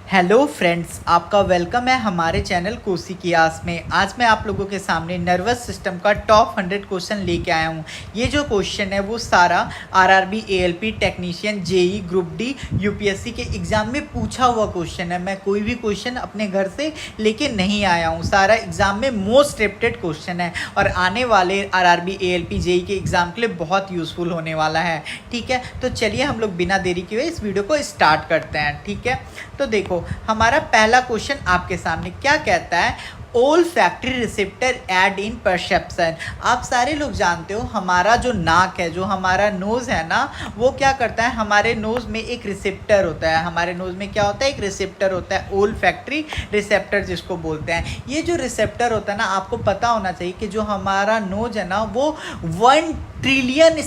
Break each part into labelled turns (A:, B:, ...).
A: Hello friends, आपका welcome है हमारे चैनल कोशिकियास में। आज मैं आप लोगों के सामने नर्वस सिस्टम का टॉप 100 क्वेश्चन लेके आया हूँ। ये जो क्वेश्चन है वो सारा RRB, ALP technician, JE, group D, UPSC के एग्ज़ाम में पूछा हुआ क्वेश्चन है। मैं कोई भी क्वेश्चन अपने घर से लेके नहीं आया हूँ, सारा एग्ज़ाम में मोस्ट रिपीटेड क्वेश्चन है और आने वाले आरआरबी, एएलपी, जेई के एग्ज़ाम के लिए बहुत यूज़फुल होने वाला है। ठीक है, तो चलिए हम लोग बिना देरी किए इस वीडियो को स्टार्ट करते हैं। ठीक है, तो देखो हमारा पहला क्वेश्चन आपके सामने क्या कहता है। ओल फैक्ट्री रिसेप्टर एड इन परसेप्शन। आप सारे लोग जानते हो हमारा जो नाक है, जो हमारा नोज़ है ना, वो क्या करता है, हमारे नोज़ में एक रिसेप्टर होता है। हमारे नोज़ में क्या होता है, एक रिसेप्टर होता है, ओल फैक्ट्री रिसेप्टर जिसको बोलते हैं। ये जो रिसेप्टर होता है ना, आपको पता होना चाहिए कि जो हमारा नोज है ना, वो 1 ट्रिलियन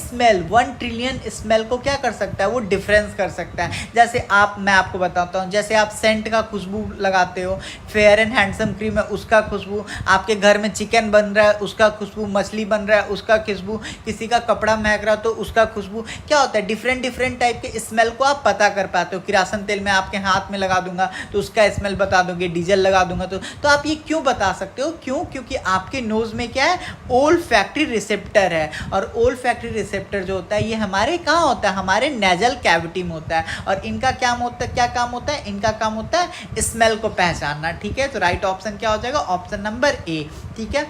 A: स्मेल को क्या कर सकता है, वो डिफरेंस कर सकता है। जैसे मैं आपको बताता हूँ, जैसे आप सेंट का खुशबू लगाते हो, फेयर एंड हैंडसम क्रीम है उसका खुशबू, आपके घर में चिकन बन रहा है उसका खुशबू, मछली बन रहा है उसका खुशबू, किसी का कपड़ा महक रहा तो उसका खुशबू। क्या होता है, डिफरेंट टाइप के स्मेल को आप पता कर पाते हो। किरासन तेल मैं आपके हाथ में लगा दूंगा तो उसका स्मेल बता दोगे, डीजल लगा दूंगा तो आप ये क्यों बता सकते हो, क्यों? क्योंकि आपके नोज में क्या है, ओल फैक्ट्री रिसेप्टर है। और ओल फैक्ट्री रिसेप्टर जो होता है ये हमारे कहाँ होता है, हमारे नेजल कैविटी में होता है। और इनका क्या काम होता है, इनका काम होता है स्मेल को पहचानना। ठीक है, तो राइट ऑप्शन क्या हो जाएगा, ऑप्शन नंबर ए। ठीक है,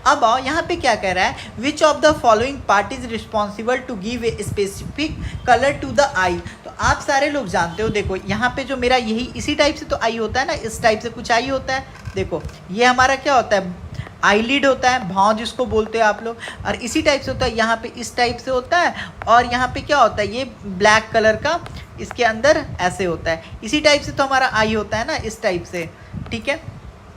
A: अब आओ यहाँ पे क्या कह रहा है, which of the following part is responsible to give a specific colour to the eye. तो आप सारे लोग जानते हो, देखो यहाँ पे जो मेरा यही इसी टाइप से तो आई होता है ना, इस टाइप से कुछ आई होता है। देखो ये हमारा क्या होता है, आईलिड होता है, भाव जिसको बोलते हो आप लोग। और इसी टाइप से होता है, यहाँ पे इस टाइप से होता है। और यहाँ पे क्या होता है, ये ब्लैक कलर का इसके अंदर ऐसे होता है। इसी टाइप से तो हमारा आई होता है ना, इस टाइप से। ठीक है,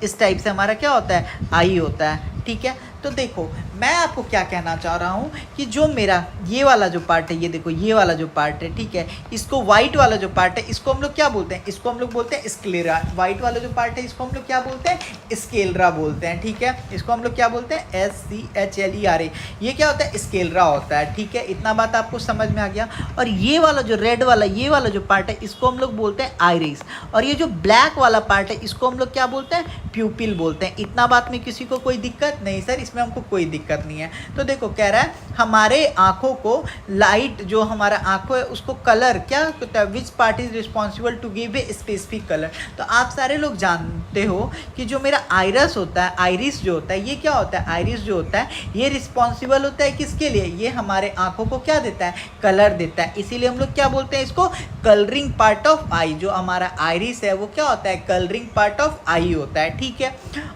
A: इस टाइप से हमारा क्या होता है, आई होता है। ठीक है, तो देखो मैं आपको क्या कहना चाह रहा हूँ कि जो मेरा ये वाला जो पार्ट है, ये देखो ये वाला जो पार्ट है, ठीक है, इसको वाइट वाला जो पार्ट है इसको हम लोग क्या बोलते हैं, इसको हम लोग बोलते हैं स्क्लेरा। वाइट वाला जो पार्ट है इसको हम लोग क्या बोलते हैं, स्केलरा बोलते हैं। ठीक है, इसको हम लोग क्या बोलते हैं, SCHLERA। ये क्या होता है, स्केलरा होता है। ठीक है, इतना बात आपको समझ में आ गया। और ये वाला जो रेड वाला, ये वाला जो पार्ट है इसको हम लोग बोलते हैं आइरिस। और ये जो ब्लैक वाला पार्ट है इसको हम लोग क्या बोलते हैं, प्यूपिल बोलते हैं। इतना बात में किसी को कोई दिक्कत नहीं सर, इसमें हमको कोई दिक्कत नहीं है। तो देखो कह रहा है हमारे आंखों को लाइट, जो हमारा आंखों है उसको कलर क्या होता है, which part is responsible to give a specific colour. तो आप सारे लोग जानते हो कि जो मेरा आइरस होता है, आइरिस जो होता है, ये क्या होता है, आइरिस जो होता है ये रिस्पॉन्सिबल होता है किसके लिए, ये हमारे आंखों को क्या देता है, कलर देता है। इसीलिए हम लोग क्या बोलते हैं इसको, कलरिंग पार्ट ऑफ आई। जो हमारा आइरिस है वो क्या होता है, कलरिंग पार्ट ऑफ आई होता है। ठीक है,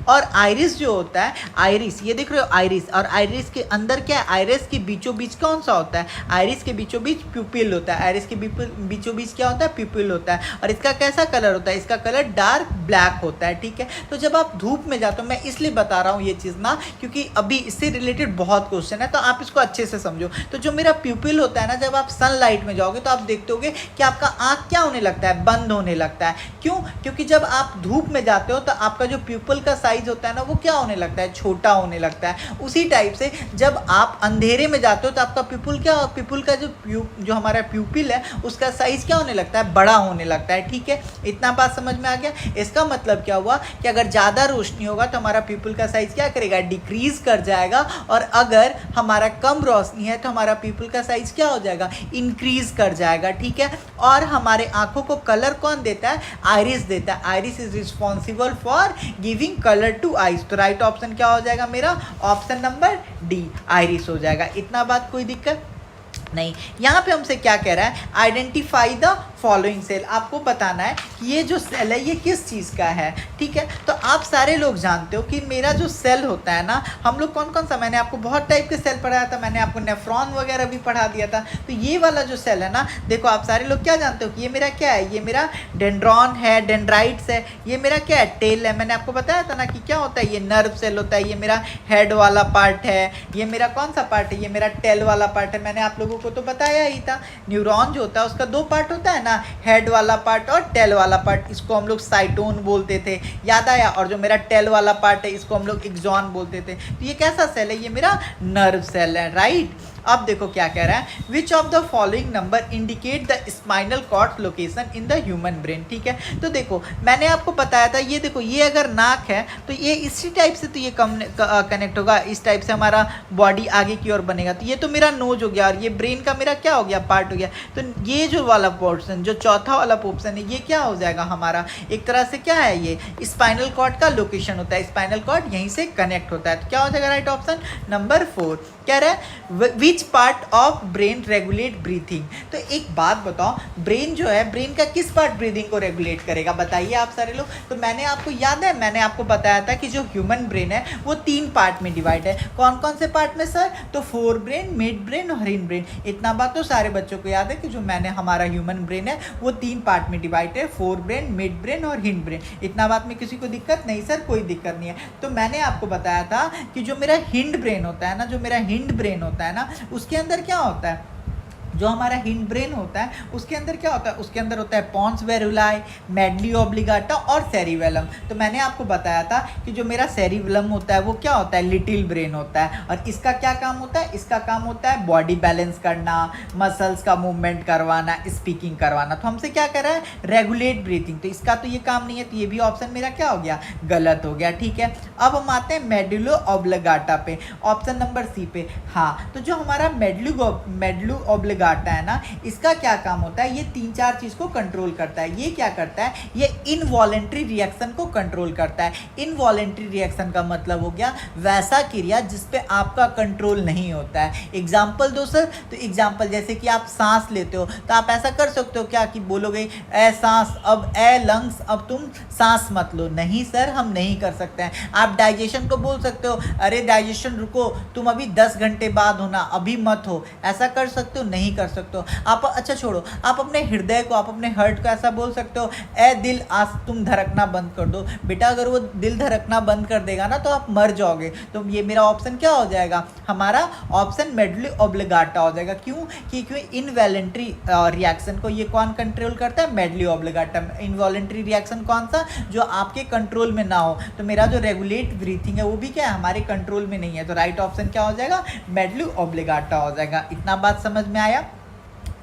A: और आइरिस जो होता है, आइरिस ये देख रहे हो आइरिस, और आइरिस के अंदर क्या है, आइरिस के बीचों बीच कौन सा होता है, आइरिस के बीचों बीच प्यूपिल होता है। आइरिस के बीचों बीच क्या होता है, प्यूपिल होता है। और इसका कैसा कलर होता है, इसका कलर डार्क ब्लैक होता है। ठीक है, तो जब आप धूप में जाते हो, मैं इसलिए बता रहा हूँ ये चीज़ ना, क्योंकि अभी इससे रिलेटेड बहुत क्वेश्चन है, तो आप इसको अच्छे से समझो। तो जो मेरा प्यूपिल होता है ना, जब आप सनलाइट में जाओगे तो आप देखते होगे कि आपका आँख क्या होने लगता है, बंद होने लगता है। क्यों? क्योंकि जब आप धूप में जाते हो तो आपका जो प्यूपिल का साइज होता है ना, वो क्या होने लगता है, छोटा होने लगता है। उसी टाइप से जब आप अंधेरे में जाते हो तो आपका प्यूपिल क्या, प्यूपिल का जो हमारा प्यूपिल है उसका साइज क्या होने लगता है, बड़ा होने लगता है। ठीक है, इतना बात समझ में आ गया। इसका मतलब क्या हुआ कि अगर ज़्यादा रोशनी होगा तो हमारा प्यूपिल का साइज क्या करेगा, डिक्रीज कर जाएगा। और अगर हमारा कम रोशनी है तो हमारा प्यूपिल का साइज क्या हो जाएगा, इंक्रीज कर जाएगा। ठीक है, और हमारे आंखों को कलर कौन देता है, आइरिस देता है। Iris is responsible for giving colour to eyes. तो राइट ऑप्शन क्या हो जाएगा मेरा, ऑप्शन नंबर डी, आइरिस हो जाएगा। इतना बात कोई दिक्कत नहीं। यहाँ पे हमसे क्या कह रहा है, आइडेंटिफाई द फॉलोइंग सेल। आपको बताना है कि ये जो सेल है ये किस चीज़ का है। ठीक है, तो आप सारे लोग जानते हो कि मेरा जो सेल होता है ना, हम लोग कौन कौन सा, मैंने आपको बहुत टाइप के सेल पढ़ाया था, मैंने आपको नेफ्रॉन वगैरह भी पढ़ा दिया था। तो ये वाला जो सेल है ना, देखो आप सारे लोग क्या जानते हो कि ये मेरा क्या है, ये मेरा डेंड्रॉन है, डेंड्राइट्स है। ये मेरा क्या है, टेल है। मैंने आपको बताया था ना कि क्या होता है, ये नर्व सेल होता है। ये मेरा हेड वाला पार्ट है। ये मेरा कौन सा पार्ट है, ये मेरा टेल वाला पार्ट है। मैंने आप लोगों को तो बताया ही था, न्यूरॉन जो होता है उसका 2 पार्ट होता है ना, हेड वाला पार्ट और टेल वाला पार्ट। इसको हम लोग साइटोन बोलते थे, याद आया। और जो मेरा टेल वाला पार्ट है इसको हम लोग एक्सॉन बोलते थे। तो ये कैसा सेल है, ये मेरा नर्व सेल है, राइट। अब देखो क्या कह रहा है, which of the following number indicate the spinal cord location in the human brain. ठीक है, तो देखो मैंने आपको बताया था, ये देखो ये अगर नाक है तो ये इसी टाइप से तो ये कनेक्ट होगा, इस टाइप से हमारा बॉडी आगे की ओर बनेगा। तो ये तो मेरा नोज हो गया और ये ब्रेन का मेरा क्या हो गया, पार्ट हो गया। तो ये जो वाला पोर्शन, जो चौथा वाला पोर्शन है, ये क्या हो जाएगा हमारा, एक तरह से क्या है, ये स्पाइनल कॉर्ड का लोकेशन होता है। स्पाइनल कॉर्ड यहीं से कनेक्ट होता है। तो क्या हो जाएगा राइट ऑप्शन नंबर 4। कह रहा है which part of brain regulate breathing. तो एक बात बताओ, ब्रेन जो है, ब्रेन का किस पार्ट ब्रीदिंग को रेगुलेट करेगा, बताइए आप सारे लोग। तो मैंने आपको याद है, मैंने आपको बताया था कि जो ह्यूमन ब्रेन है वो 3 पार्ट में डिवाइड है। कौन कौन से पार्ट में सर, तो फोर ब्रेन, मिड ब्रेन और हिंड ब्रेन। इतना बात तो सारे बच्चों को याद है कि जो मैंने हमारा ह्यूमन ब्रेन है वो 3 पार्ट में डिवाइड है, फोर ब्रेन, मिड ब्रेन और हिंड ब्रेन। इतना बात में किसी को दिक्कत नहीं सर, कोई दिक्कत नहीं है। तो मैंने आपको बताया था कि जो मेरा हिंड ब्रेन होता है ना, जो मेरा हिंड ब्रेन होता है ना, उसके अंदर क्या होता है, जो हमारा हिंड ब्रेन होता है उसके अंदर क्या होता है, उसके अंदर होता है पॉन्स वेरुलाई, मेडली ऑब्लिगाटा और सेरिबेलम। तो मैंने आपको बताया था कि जो मेरा सेरिबेलम होता है वो क्या होता है, लिटिल ब्रेन होता है। और इसका क्या काम होता है, इसका काम होता है बॉडी बैलेंस करना, मसल्स का मूवमेंट करवाना, स्पीकिंग करवाना। तो हमसे क्या कर रहा है, रेगुलेट ब्रीथिंग। तो इसका तो ये काम नहीं है, तो ये भी ऑप्शन मेरा क्या हो गया, गलत हो गया। ठीक है, अब हम आते हैं मेडुलो ऑब्लिगाटा पे, ऑप्शन नंबर सी पे। हाँ, तो जो हमारा मेडुलो ऑब्लिगाटा है ना, इसका क्या काम होता है, ये 3-4 चीज को कंट्रोल करता है। ये क्या करता है, ये इनवॉलेंट्री रिएक्शन को कंट्रोल करता है। इनवॉलेंट्री रिएक्शन का मतलब हो गया वैसा क्रिया जिसपे आपका कंट्रोल नहीं होता है। एग्जाम्पल दो सर, तो एग्जाम्पल जैसे कि आप सांस लेते हो तो आप ऐसा कर सकते हो क्या कि बोलोगे ए सांस, अब ए लंग्स, अब तुम सांस मत लो। नहीं सर, हम नहीं कर सकते हैं। आप डाइजेशन को बोल सकते हो, अरे डाइजेशन रुको, तुम अभी 10 घंटे बाद होना, अभी मत हो, ऐसा कर सकते हो, नहीं कर सकते हो आप। अच्छा छोड़ो, आप अपने हृदय को, आप अपने हार्ट को ऐसा बोल सकते हो, ए दिल आज तुम धड़कना बंद कर दो। बेटा अगर वो दिल धड़कना बंद कर देगा ना तो आप मर जाओगे। तो ये मेरा ऑप्शन क्या हो जाएगा, हमारा ऑप्शन मेडुला ऑब्लिगाटा हो जाएगा। क्यों, क्योंकि इनवॉलेंट्री रिएक्शन को ये कौन कंट्रोल करता है, मेडुला ऑब्लिगाटा। इनवॉलेंट्री रिएक्शन कौन सा, जो आपके कंट्रोल में ना हो। तो मेरा जो रेगुलेट ब्रीथिंग है वो भी क्या है, हमारे कंट्रोल में नहीं है। तो राइट ऑप्शन क्या हो जाएगा, मेडुला ऑब्लिगाटा हो जाएगा। इतना बात समझ में आया।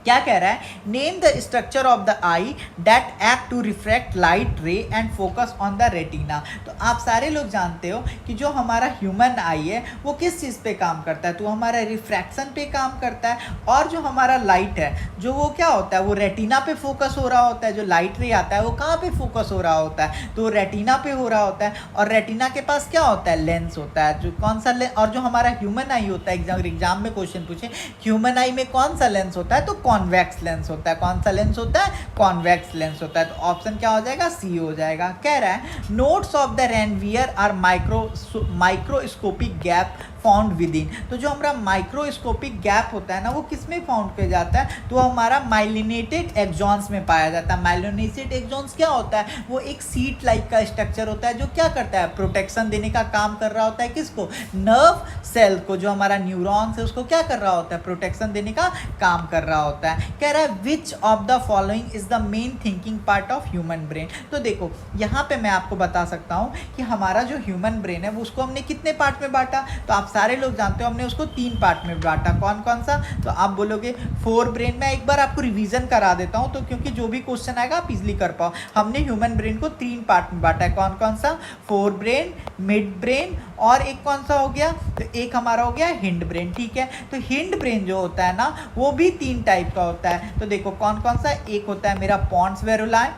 A: क्या कह रहा है, name the structure of the eye that act to refract light ray and focus on the retina. तो आप सारे लोग जानते हो कि जो हमारा ह्यूमन आई है वो किस चीज़ पे काम करता है, तो हमारा रिफ्रैक्शन पे काम करता है। और जो हमारा लाइट है, जो वो क्या होता है, वो रेटिना पे फोकस हो रहा होता है। जो लाइट रे आता है वो कहाँ पे फोकस हो रहा होता है, तो रेटिना पे हो रहा होता है। और रेटिना के पास क्या होता है, लेंस होता है, जो कौन सा लेंस। और जो हमारा ह्यूमन आई होता है, एग्जाम में क्वेश्चन पूछे ह्यूमन आई में कौन सा लेंस होता है, तो कॉन्वेक्स लेंस होता है। कौन सा लेंस होता है, कॉन्वेक्स लेंस होता है। तो ऑप्शन क्या हो जाएगा, सी हो जाएगा। कह रहा है nodes of the Ranvier are microscopic gap found within. तो जो हमारा माइक्रोस्कोपिक गैप होता है ना, वो किस में फाउंड किया जाता है, तो हमारा माइलिनेटेड एक्सॉन्स में पाया जाता है। माइलिनेटेड एक्सॉन्स क्या होता है, वो एक सीट लाइक का स्ट्रक्चर होता है जो क्या करता है, प्रोटेक्शन देने का काम कर रहा होता है। किसको, नर्व सेल को, जो हमारा न्यूरॉन्स है उसको क्या कर रहा होता है, प्रोटेक्शन देने का काम कर रहा होता है। कह रहा है which of the following is the main thinking part of human brain. तो देखो यहाँ पे मैं आपको बता सकता हूँ कि हमारा जो ह्यूमन ब्रेन है वो उसको हमने कितने पार्ट में बांटा, तो आप सारे लोग जानते हो हमने उसको 3 पार्ट में बांटा। कौन कौन सा, तो आप बोलोगे फोर ब्रेन। मैं एक बार आपको रिवीजन करा देता हूँ, तो क्योंकि जो भी क्वेश्चन आएगा आप इजीली कर पाओ। हमने ह्यूमन ब्रेन को 3 पार्ट में बांटा है। कौन कौन सा, फोर ब्रेन, मिड ब्रेन और एक कौन सा हो गया, तो एक हमारा हो गया हिंड ब्रेन। ठीक है, तो हिंड ब्रेन जो होता है ना वो भी 3 टाइप का होता है। तो देखो कौन कौन सा, एक होता है मेरा पॉन्स वेरुलाई,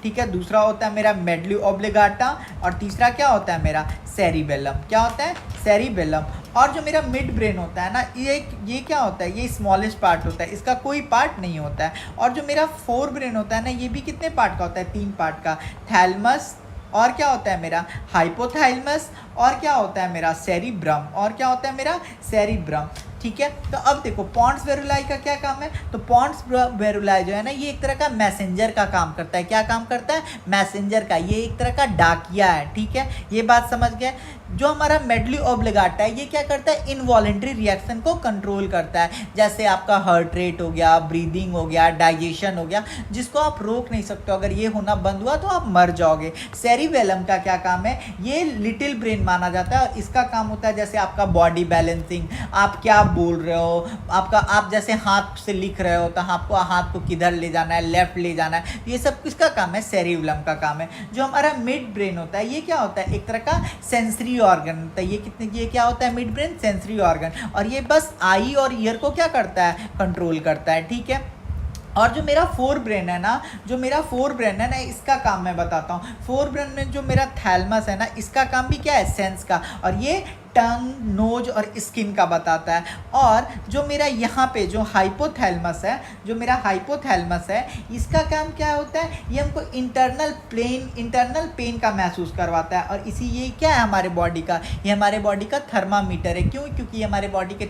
A: ठीक है, दूसरा होता है मेरा मेडुला ऑब्लिगाटा और तीसरा क्या होता है मेरा सेरिबेलम। क्या होता है, सेरिबेलम। और जो मेरा मिड ब्रेन होता है ना, ये क्या होता है, ये स्मॉलेस्ट पार्ट होता है, इसका कोई पार्ट नहीं होता है। और जो मेरा फोर ब्रेन होता है ना, ये भी कितने पार्ट का होता है, 3 पार्ट का। थैलमस और क्या होता है मेरा हाइपोथैलेमस और क्या होता है मेरा सेरिब्रम और क्या होता है मेरा सेरिब्रम। ठीक है, तो अब देखो पॉन्स वेरुलाई का क्या काम है, तो पॉन्स वेरुलाई जो है ना ये एक तरह का मैसेंजर का काम करता है। क्या काम करता है, मैसेंजर का, ये एक तरह का डाकिया है। ठीक है, ये बात समझ गए। जो हमारा मेडुला ऑब्लिगाटा है ये क्या करता है, इनवॉलेंट्री रिएक्शन को कंट्रोल करता है। जैसे आपका हार्ट रेट हो गया, ब्रीदिंग हो गया, डाइजेशन हो गया, जिसको आप रोक नहीं सकते। अगर ये होना बंद हुआ तो आप मर जाओगे। सेरिबेलम का क्या काम है, ये लिटिल ब्रेन माना जाता है और इसका काम होता है जैसे आपका बॉडी बैलेंसिंग, आप क्या बोल रहे हो, आपका आप जैसे हाथ से लिख रहे हो तो आपको हाथ को किधर ले जाना है, लेफ्ट ले जाना है, ये सब किसका काम है, सेरिबेलम का काम है। जो हमारा मिड ब्रेन होता है ये क्या होता है, एक तरह का सेंसरी ऑर्गन होता है। ये क्या होता है, मिड ब्रेन सेंसरी ऑर्गन, और ये बस आई और ईयर को क्या करता है, कंट्रोल करता है, ठीक है। और जो मेरा फोर ब्रेन है ना, इसका काम मैं बताता हूँ। फोर ब्रेन में जो मेरा थैलमस है ना, इसका काम भी क्या है, सेंस का, और ये टंग, नोज और स्किन का बताता है। और जो मेरा यहाँ पे जो हाइपोथैलमस है, इसका काम क्या होता है, ये हमको इंटरनल पेन का महसूस करवाता है। और ये क्या है हमारे बॉडी का, ये हमारे बॉडी का थर्मामीटर है। क्यों, क्योंकि ये हमारे बॉडी के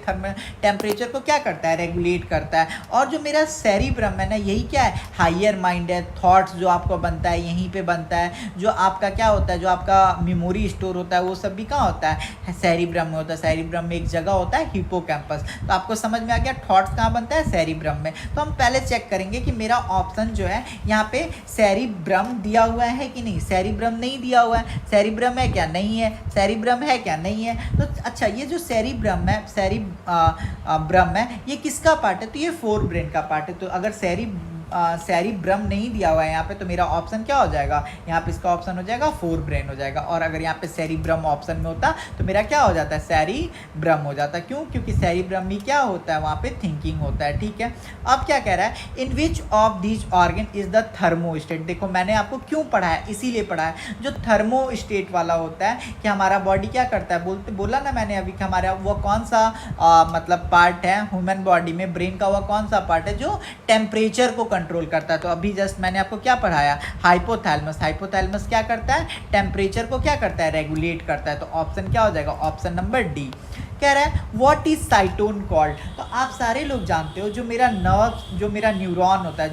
A: टेम्परेचर को क्या करता है, रेगुलेट करता है। और जो मेरा सेरिब्रम है ना, यही क्या है, हायर माइंड है, थॉट्स जो आपको बनता है यहीं पे बनता है। जो आपका क्या होता है, जो आपका मेमोरी स्टोर होता है, वो सब भी कहाँ होता है, सेरिब्रम में होता है। सेरिब्रम में एक जगह होता है हिपोकैम्पस। तो आपको समझ में आ गया थॉट्स कहाँ बनता है, सेरिब्रम में। तो हम पहले चेक करेंगे कि मेरा ऑप्शन जो है यहाँ पे सेरिब्रम दिया हुआ है कि नहीं। सेरिब्रम नहीं दिया हुआ है, सेरिब्रम है क्या, नहीं है। सेरिब्रम है क्या, नहीं है। तो अच्छा, ये जो सेरिब्रम है, ये किसका पार्ट है, तो ये फोर ब्रेन का पार्ट है। तो अगर सेरिब्रम नहीं दिया हुआ है यहाँ पे, तो मेरा ऑप्शन क्या हो जाएगा, यहाँ पे इसका ऑप्शन हो जाएगा फोर ब्रेन हो जाएगा। और अगर यहाँ पे सेरिब्रम ऑप्शन में होता तो मेरा क्या हो जाता है, सेरिब्रम हो जाता। क्यों, क्योंकि सेरिब्रम में क्या होता है, वहाँ पे थिंकिंग होता है, ठीक है। अब क्या कह रहा है, in which of these organ is the thermostat. देखो मैंने आपको क्यों पढ़ाया, इसीलिए पढ़ाया, जो थर्मोस्टेट वाला होता है कि हमारा बॉडी क्या करता है, बोला ना मैंने अभी कि हमारा वो कौन सा मतलब पार्ट है ह्यूमन बॉडी में, ब्रेन का वो कौन सा पार्ट है जो टेम्परेचर को कंट्रोल करता है। तो अभी जस्ट मैंने आपको क्या पढ़ाया, हाइपोथैलमस क्या करता है, टेम्परेचर को क्या करता है, रेगुलेट करता है। तो ऑप्शन क्या हो जाएगा, ऑप्शन नंबर डी। कह रहा है व्हाट इज साइटोन कॉल्ड। तो आप सारे लोग जानते हो, जो मेरा न्यूरॉन होता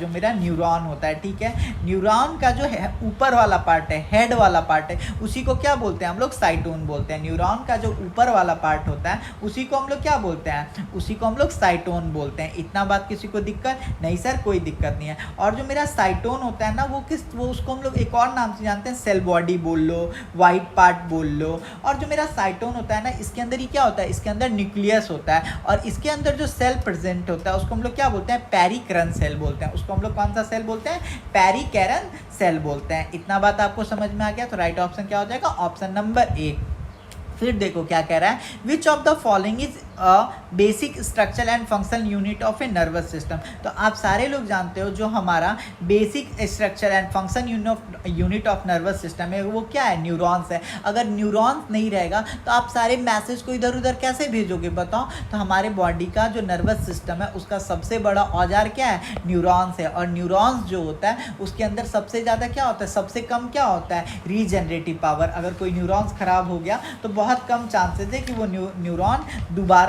A: है, ठीक है। न्यूरॉन का जो है ऊपर वाला पार्ट है, हेड वाला पार्ट है, उसी को क्या बोलते हैं हम लोग, साइटोन बोलते हैं। न्यूरॉन का जो ऊपर वाला पार्ट होता है उसी को हम लोग क्या बोलते हैं, उसी को हम लोग साइटोन बोलते हैं। इतना बात किसी को दिक्कत नहीं, सर कोई दिक्कत नहीं है। और जो मेरा साइटोन होता है ना, वो उसको हम लोग एक और नाम से जानते हैं, सेल बॉडी बोल लो, वाइट पार्ट बोल लो। और जो मेरा साइटोन होता है ना, इसके अंदर ही क्या होता है, इसके अंदर न्यूक्लियस होता है, और इसके अंदर जो सेल प्रेजेंट होता है उसको हम लोग क्या बोलते हैं, पेरिकैरन सेल बोलते हैं। उसको हम लोग कौन सा सेल बोलते हैं, पेरिकैरन सेल बोलते हैं। इतना बात आपको समझ में आ गया। तो राइट ऑप्शन क्या हो जाएगा, ऑप्शन नंबर ए। फिर देखो क्या कह रहा है, which of the following is basic structure and functional unit of a nervous system. तो आप सारे लोग जानते हो जो हमारा basic structure and function unit of nervous system है वो क्या है, न्यूरॉन्स है। अगर न्यूरॉन्स नहीं रहेगा तो आप सारे मैसेज को इधर उधर कैसे भेजोगे बताओ। तो हमारे बॉडी का जो नर्वस सिस्टम है उसका सबसे बड़ा औजार क्या है, न्यूरॉन्स है। और न्यूरॉन्स जो होता है उसके अंदर सबसे ज़्यादा क्या होता है, सबसे कम क्या होता है, रीजनरेटिव पावर। अगर कोई न्यूरॉन्स खराब हो गया तो बहुत कम चांसेस है कि वो न्यूरॉन दोबारा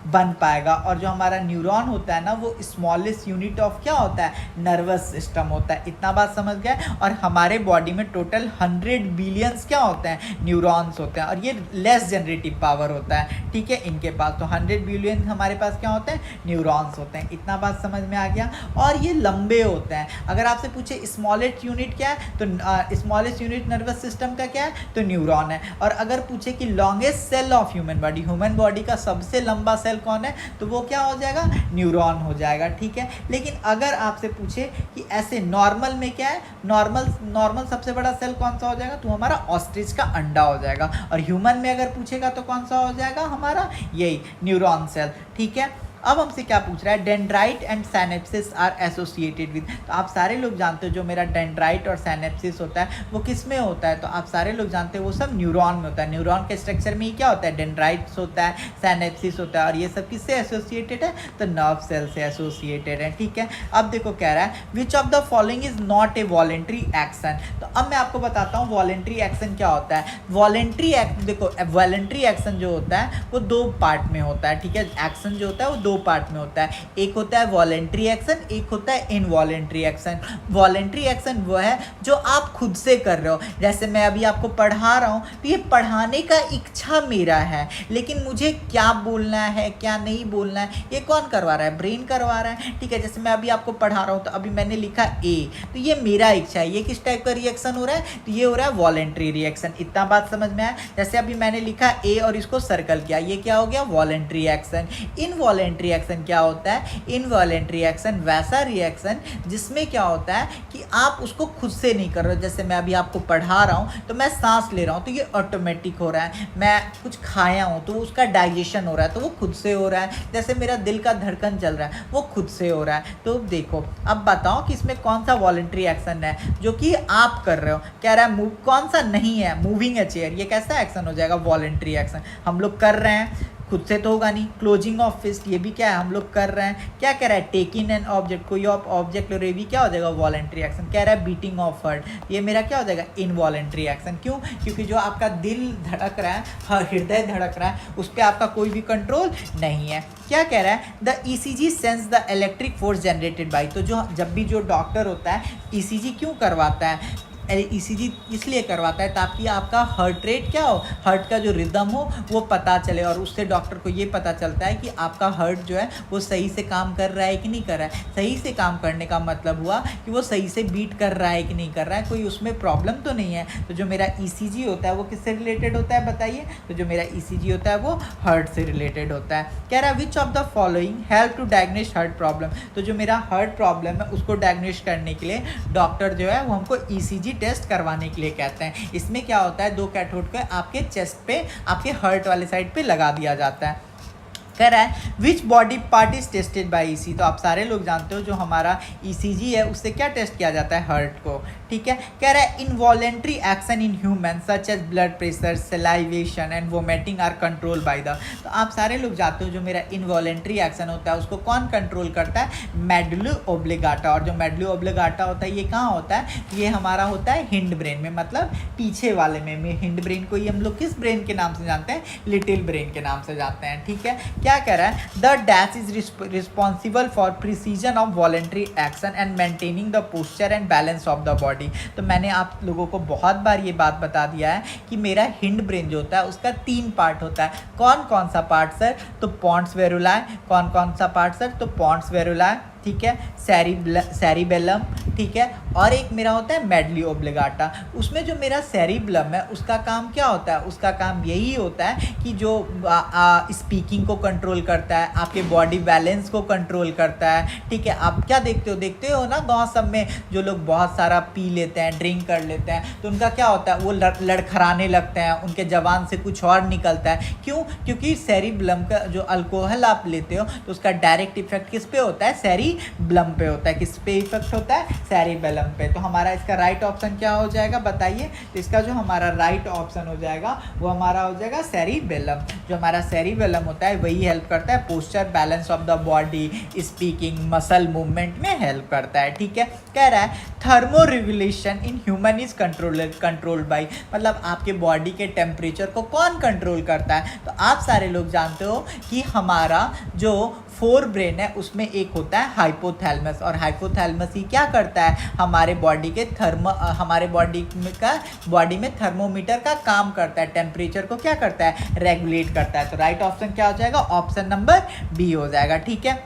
A: बन पाएगा। और जो हमारा न्यूरॉन होता है ना, वो स्मॉलेस्ट यूनिट ऑफ क्या होता है, नर्वस सिस्टम होता है। इतना बात समझ गए। और हमारे बॉडी में टोटल 100 बिलियंस क्या होते हैं, न्यूरॉन्स होते हैं, और ये लेस जनरेटिव पावर होता है, ठीक है, इनके पास। तो 100 बिलियन हमारे पास क्या होते हैं, न्यूरॉन्स होते हैं। इतना बात समझ में आ गया। और ये लंबे होते हैं। अगर आपसे पूछे स्मॉलेस्ट यूनिट क्या है, तो स्मॉलेस्ट यूनिट नर्वस सिस्टम का क्या है, तो न्यूरॉन है। और अगर पूछे कि longest cell of human body का सबसे लंबा सेल कौन है, तो वो क्या हो जाएगा, न्यूरॉन हो जाएगा, ठीक है। लेकिन अगर आपसे पूछे कि ऐसे नॉर्मल में क्या है, नॉर्मल सबसे बड़ा सेल कौन सा हो जाएगा, तो हमारा ऑस्ट्रिच का अंडा हो जाएगा। और ह्यूमन में अगर पूछेगा तो कौन सा हो जाएगा, हमारा यही न्यूरॉन सेल, ठीक है। अब हमसे क्या पूछ रहा है, dendrite and synapsis are associated with. तो आप सारे लोग जानते हो जो मेरा डेंड्राइट और साइनेप्सिस होता है वो किस में होता है, तो आप सारे लोग जानते हो वो सब न्यूरॉन में होता है। न्यूरॉन के स्ट्रक्चर में ही क्या होता है, डेंड्राइट्स होता है, साइनेप्सिस होता है, और ये सब किससे एसोसिएटेड है, तो नर्व सेल से एसोसिएटेड है, ठीक है। अब देखो कह रहा है which of the following is not A voluntary action. तो अब मैं आपको बताता हूँ वॉलेंट्री एक्शन क्या होता है। वॉलेंट्री एक्शन जो होता है वो दो पार्ट में होता है, ठीक है। एक्शन जो होता है वो दो पार्ट में होता है, एक होता है वॉलेंट्री एक्शन, एक होता है इनवॉलेंट्री एक्शन। वॉलेंट्री एक्शन वो है जो आप खुद से कर रहे हो, जैसे मैं अभी आपको पढ़ा रहा हूँ तो ये पढ़ाने का इच्छा मेरा है, लेकिन मुझे क्या बोलना है क्या नहीं बोलना है ये कौन करवा रहा है, ब्रेन करवा रहा है। ठीक है, जैसे मैं अभी आपको पढ़ा रहा हूँ तो अभी मैंने लिखा ए, तो ये मेरा इच्छा है, ये किस टाइप का रिएक्शन हो रहा है, तो ये हो रहा है वॉलेंट्री रिएक्शन। इतना बात समझ में आया। जैसे अभी मैंने लिखा ए और इसको सर्कल किया, ये क्या हो गया, वॉलेंट्री एक्शन। इनवॉलेंट्री एक्शन क्या होता है, इनवॉलेंट्री एक्शन वैसा रिएक्शन जिसमें क्या होता है कि आप उसको खुद से नहीं कर रहे हो। जैसे मैं अभी आपको पढ़ा रहा हूँ तो मैं सांस ले रहा हूँ तो ये ऑटोमेटिक हो रहा है, मैं कुछ खाया हूँ तो उसका डाइजेशन हो रहा है तो वो खुद से हो रहा है, जैसे मेरा दिल का धड़कन चल रहा है वो खुद से हो रहा है। तो देखो अब बताओ कि इसमें कौन सा वॉलेंट्री एक्शन है जो कि आप कर रहे हो। कह रहा है मूव, कौन सा नहीं है, मूविंग ए चेयर, ये कैसा एक्शन हो जाएगा, वॉलेंट्री एक्शन। हम लोग कर रहे हैं, खुद से तो होगा नहीं। क्लोजिंग ऑफ फिस्ट, ये भी क्या है, हम लोग कर रहे हैं। क्या कह रहा है, टेकिंग एन ऑब्जेक्ट, कोई ऑब्जेक्ट ले रहे, भी क्या हो जाएगा, वॉलेंट्री एक्शन। कह रहा है बीटिंग ऑफ हार्ट, ये मेरा क्या हो जाएगा, इनवॉलेंट्री एक्शन। क्यों, क्योंकि जो आपका दिल धड़क रहा है, हृदय धड़क रहा है, उस पर आपका कोई भी कंट्रोल नहीं है। क्या कह रहा है, the ECG sense the electric force generated by, तो जो जब भी जो डॉक्टर होता है ईसीजी क्यों करवाता है, ईसीजी इसलिए करवाता है ताकि आपका हार्ट रेट क्या हो, हार्ट का जो रिदम हो वो पता चले, और उससे डॉक्टर को ये पता चलता है कि आपका हार्ट जो है वो सही से काम कर रहा है कि नहीं कर रहा है। सही से काम करने का मतलब हुआ कि वो सही से बीट कर रहा है कि नहीं कर रहा है, कोई उसमें प्रॉब्लम तो नहीं है। तो जो मेरा ईसीजी होता है वो किससे रिलेटेड होता है बताइए, तो जो मेरा ईसीजी होता है वो हार्ट से रिलेटेड होता है। कह रहा है which of the following help to diagnose heart problem, तो जो मेरा हार्ट प्रॉब्लम है उसको डायग्नोस करने के लिए डॉक्टर जो है वो हमको ईसीजी टेस्ट करवाने के लिए कहते हैं। इसमें क्या होता है, दो कैथोड को आपके चेस्ट पे, आपके हार्ट वाले साइड पे लगा दिया जाता है। कह रहा है which body part is tested by EC, तो आप सारे लोग जानते हो जो हमारा ईसीजी है उससे क्या टेस्ट किया जाता है, हार्ट को। ठीक है, कह रहा है involuntary action in human such as blood pressure, salivation and vomiting are control by the, तो आप सारे लोग जानते हो जो मेरा इनवॉलेंट्री एक्शन होता है उसको कौन कंट्रोल करता है, मेडुला ऑब्लिगाटा। और जो मेडुला ऑब्लिगाटा होता है ये कहाँ होता है, ये हमारा होता है हिंड ब्रेन में, मतलब पीछे वाले में हिंड ब्रेन को ये हम लोग किस ब्रेन के नाम से जानते हैं, लिटिल ब्रेन के नाम से जानते हैं। ठीक है, क्या कह रहा है, the dash is responsible for precision of voluntary action and maintaining the posture and balance of the body. तो मैंने आप लोगों को बहुत बार ये बात बता दिया है कि मेरा हिंड ब्रेन जो होता है उसका 3 पार्ट होता है। कौन कौन सा पार्ट सर, तो पॉन्स वेरुलाe, कौन कौन सा पार्ट सर, तो पॉन्स वेरुलाe, ठीक है, सेरिबेलम, ठीक है, और एक मेरा होता है मेडुला ऑब्लिगाटा। उसमें जो मेरा सेरिबेलम है उसका काम क्या होता है, उसका काम यही होता है कि जो स्पीकिंग को कंट्रोल करता है, आपके बॉडी बैलेंस को कंट्रोल करता है। ठीक है, आप क्या देखते हो ना गांव सब में जो लोग बहुत सारा पी लेते हैं, ड्रिंक कर लेते हैं, तो उनका क्या होता है, वो लड़खड़ाने लगते हैं, उनके जबान से कुछ और निकलता है। क्यों, क्योंकि सेरिबेलम का जो अल्कोहल आप लेते हो तो उसका डायरेक्ट इफेक्ट किस पे होता है, सेरिबेलम पे होता है। किस पे इफेक्ट होता है, सेरिबेलम पे। तो हमारा इसका राइट ऑप्शन क्या हो जाएगा बताइए, तो इसका जो हमारा राइट ऑप्शन हो जाएगा वो हमारा हो जाएगा सेरिबेलम। जो हमारा सेरिबेलम होता है वही हेल्प करता है posture, balance of the body, speaking, muscle movement में हेल्प करता है। ठीक है, कह रहा है thermo regulation in human is controlled by, मतलब आपके बॉडी के टेम्परेचर को कौन कंट्रोल करता है, तो आप सारे लोग जानते हो कि हमारा जो फोर ब्रेन है उसमें एक होता है हाइपोथैलेमस, और हाइपोथैलेमस ही क्या करता है, हमारे बॉडी के हमारे बॉडी में थर्मोमीटर का काम करता है, टेम्परेचर को क्या करता है, रेगुलेट करता है। तो राइट ऑप्शन क्या हो जाएगा, ऑप्शन नंबर बी हो जाएगा। ठीक है,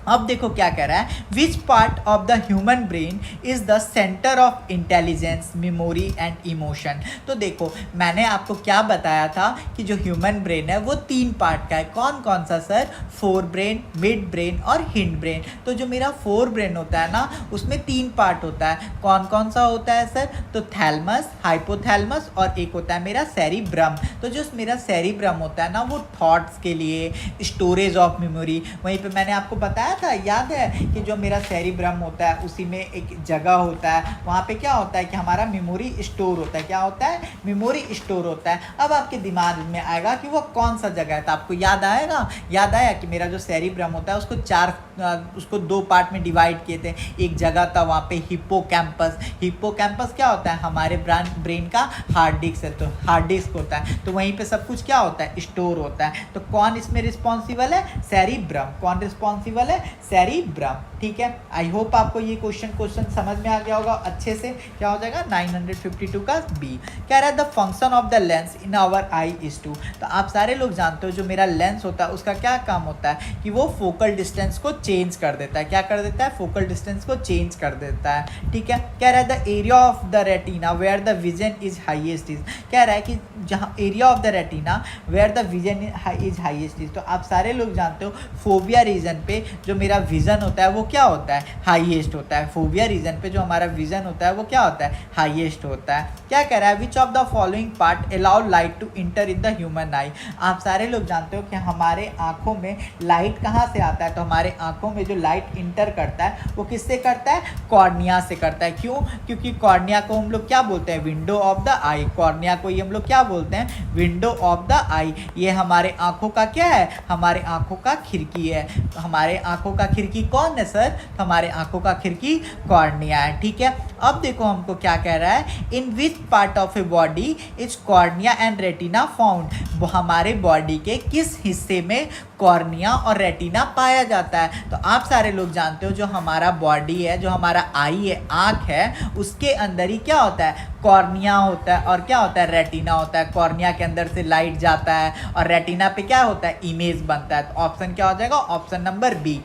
A: अब देखो क्या कह रहा है, which part of the human brain is the centre of intelligence, memory and emotion. तो देखो मैंने आपको क्या बताया था कि जो ह्यूमन ब्रेन है वो 3 पार्ट का है। कौन कौन सा sir, fore brain, mid brain और हिंड ब्रेन। तो जो मेरा फोर ब्रेन होता है ना उसमें 3 पार्ट होता है। कौन कौन सा होता है सर, तो थैलमस, हाइपोथैलेमस और एक होता है मेरा सेरिब्रम। तो जो मेरा सेरिब्रम होता है ना वो थॉट्स के लिए, स्टोरेज ऑफ मेमोरी, वहीं पे मैंने आपको बताया था, याद है कि जो मेरा सेरिब्रम होता है उसी में एक जगह होता है, वहाँ पे क्या होता है कि हमारा मेमोरी स्टोर होता है। क्या होता है, मेमोरी स्टोर होता है। अब आपके दिमाग में आएगा कि वो कौन सा जगह है, तो आपको याद आएगा, याद आया कि मेरा जो सेरिब्रम होता है उसको 4 उसको दो पार्ट में डिवाइड किए थे। एक जगह था वहाँ पे हिप्पोकैम्पस। हिप्पोकैम्पस क्या होता है, हमारे ब्रेन का हार्ड डिस्क है, तो हार्ड डिस्क होता है, तो वहीं पे सब कुछ क्या होता है, स्टोर होता है। तो कौन इसमें रिस्पॉन्सिबल है, सेरिब्रम। कौन रिस्पॉन्सिबल है, सेरिब्रम। ठीक है, आई होप आपको ये क्वेश्चन समझ में आ गया होगा अच्छे से। क्या हो जाएगा 952 का बी। कह रहा है the function of the lens in our eye is to. तो आप सारे लोग जानते हो जो मेरा लेंस होता है उसका क्या काम होता है कि वो फोकल डिस्टेंस को चेंज कर देता है। क्या कर देता है, फोकल डिस्टेंस को चेंज कर देता है। ठीक है, कह रहा है the area of the retina where the vision is highest is. कह रहा है कि जहाँ area of the retina where the vision is highest is. तो आप सारे लोग जानते हो फोबिया रीजन पे जो मेरा विजन होता है वो क्या होता है, हाईएस्ट होता है। फोबिया रीजन पे जो हमारा विजन होता है वो क्या होता है, हाईएस्ट होता है। क्या कह रहा है, which of the following part allow light to enter in the human eye. आप सारे लोग जानते हो कि हमारे आंखों में लाइट कहाँ से आता है, तो हमारे आंखों में जो लाइट इंटर करता है वो किससे करता है, कॉर्निया से करता है। क्यों, क्योंकि कॉर्निया को हम लोग क्या बोलते हैं, window of the I. Cornea को ये हम लोग क्या बोलते हैं, विंडो ऑफ द आई। ये हमारे आंखों का क्या है, हमारे आंखों का खिड़की है। तो हमारे आंखों का खिड़की कौन है सर, तो हमारे आंखों का खिड़की कॉर्निया है। ठीक है, अब देखो हमको क्या कह रहा है, in which part of a body is cornea and retina found. वो हमारे बॉडी के किस हिस्से में कॉर्निया और रेटिना पाया जाता है। तो आप सारे लोग जानते हो जो हमारा बॉडी है, जो हमारा आई है, आँख है, उसके अंदर ही क्या होता है, कॉर्निया होता है और क्या होता है, रेटिना होता है। कॉर्निया के अंदर से लाइट जाता है और रेटिना पे क्या होता है, इमेज बनता है। तो ऑप्शन क्या हो जाएगा, ऑप्शन नंबर बी।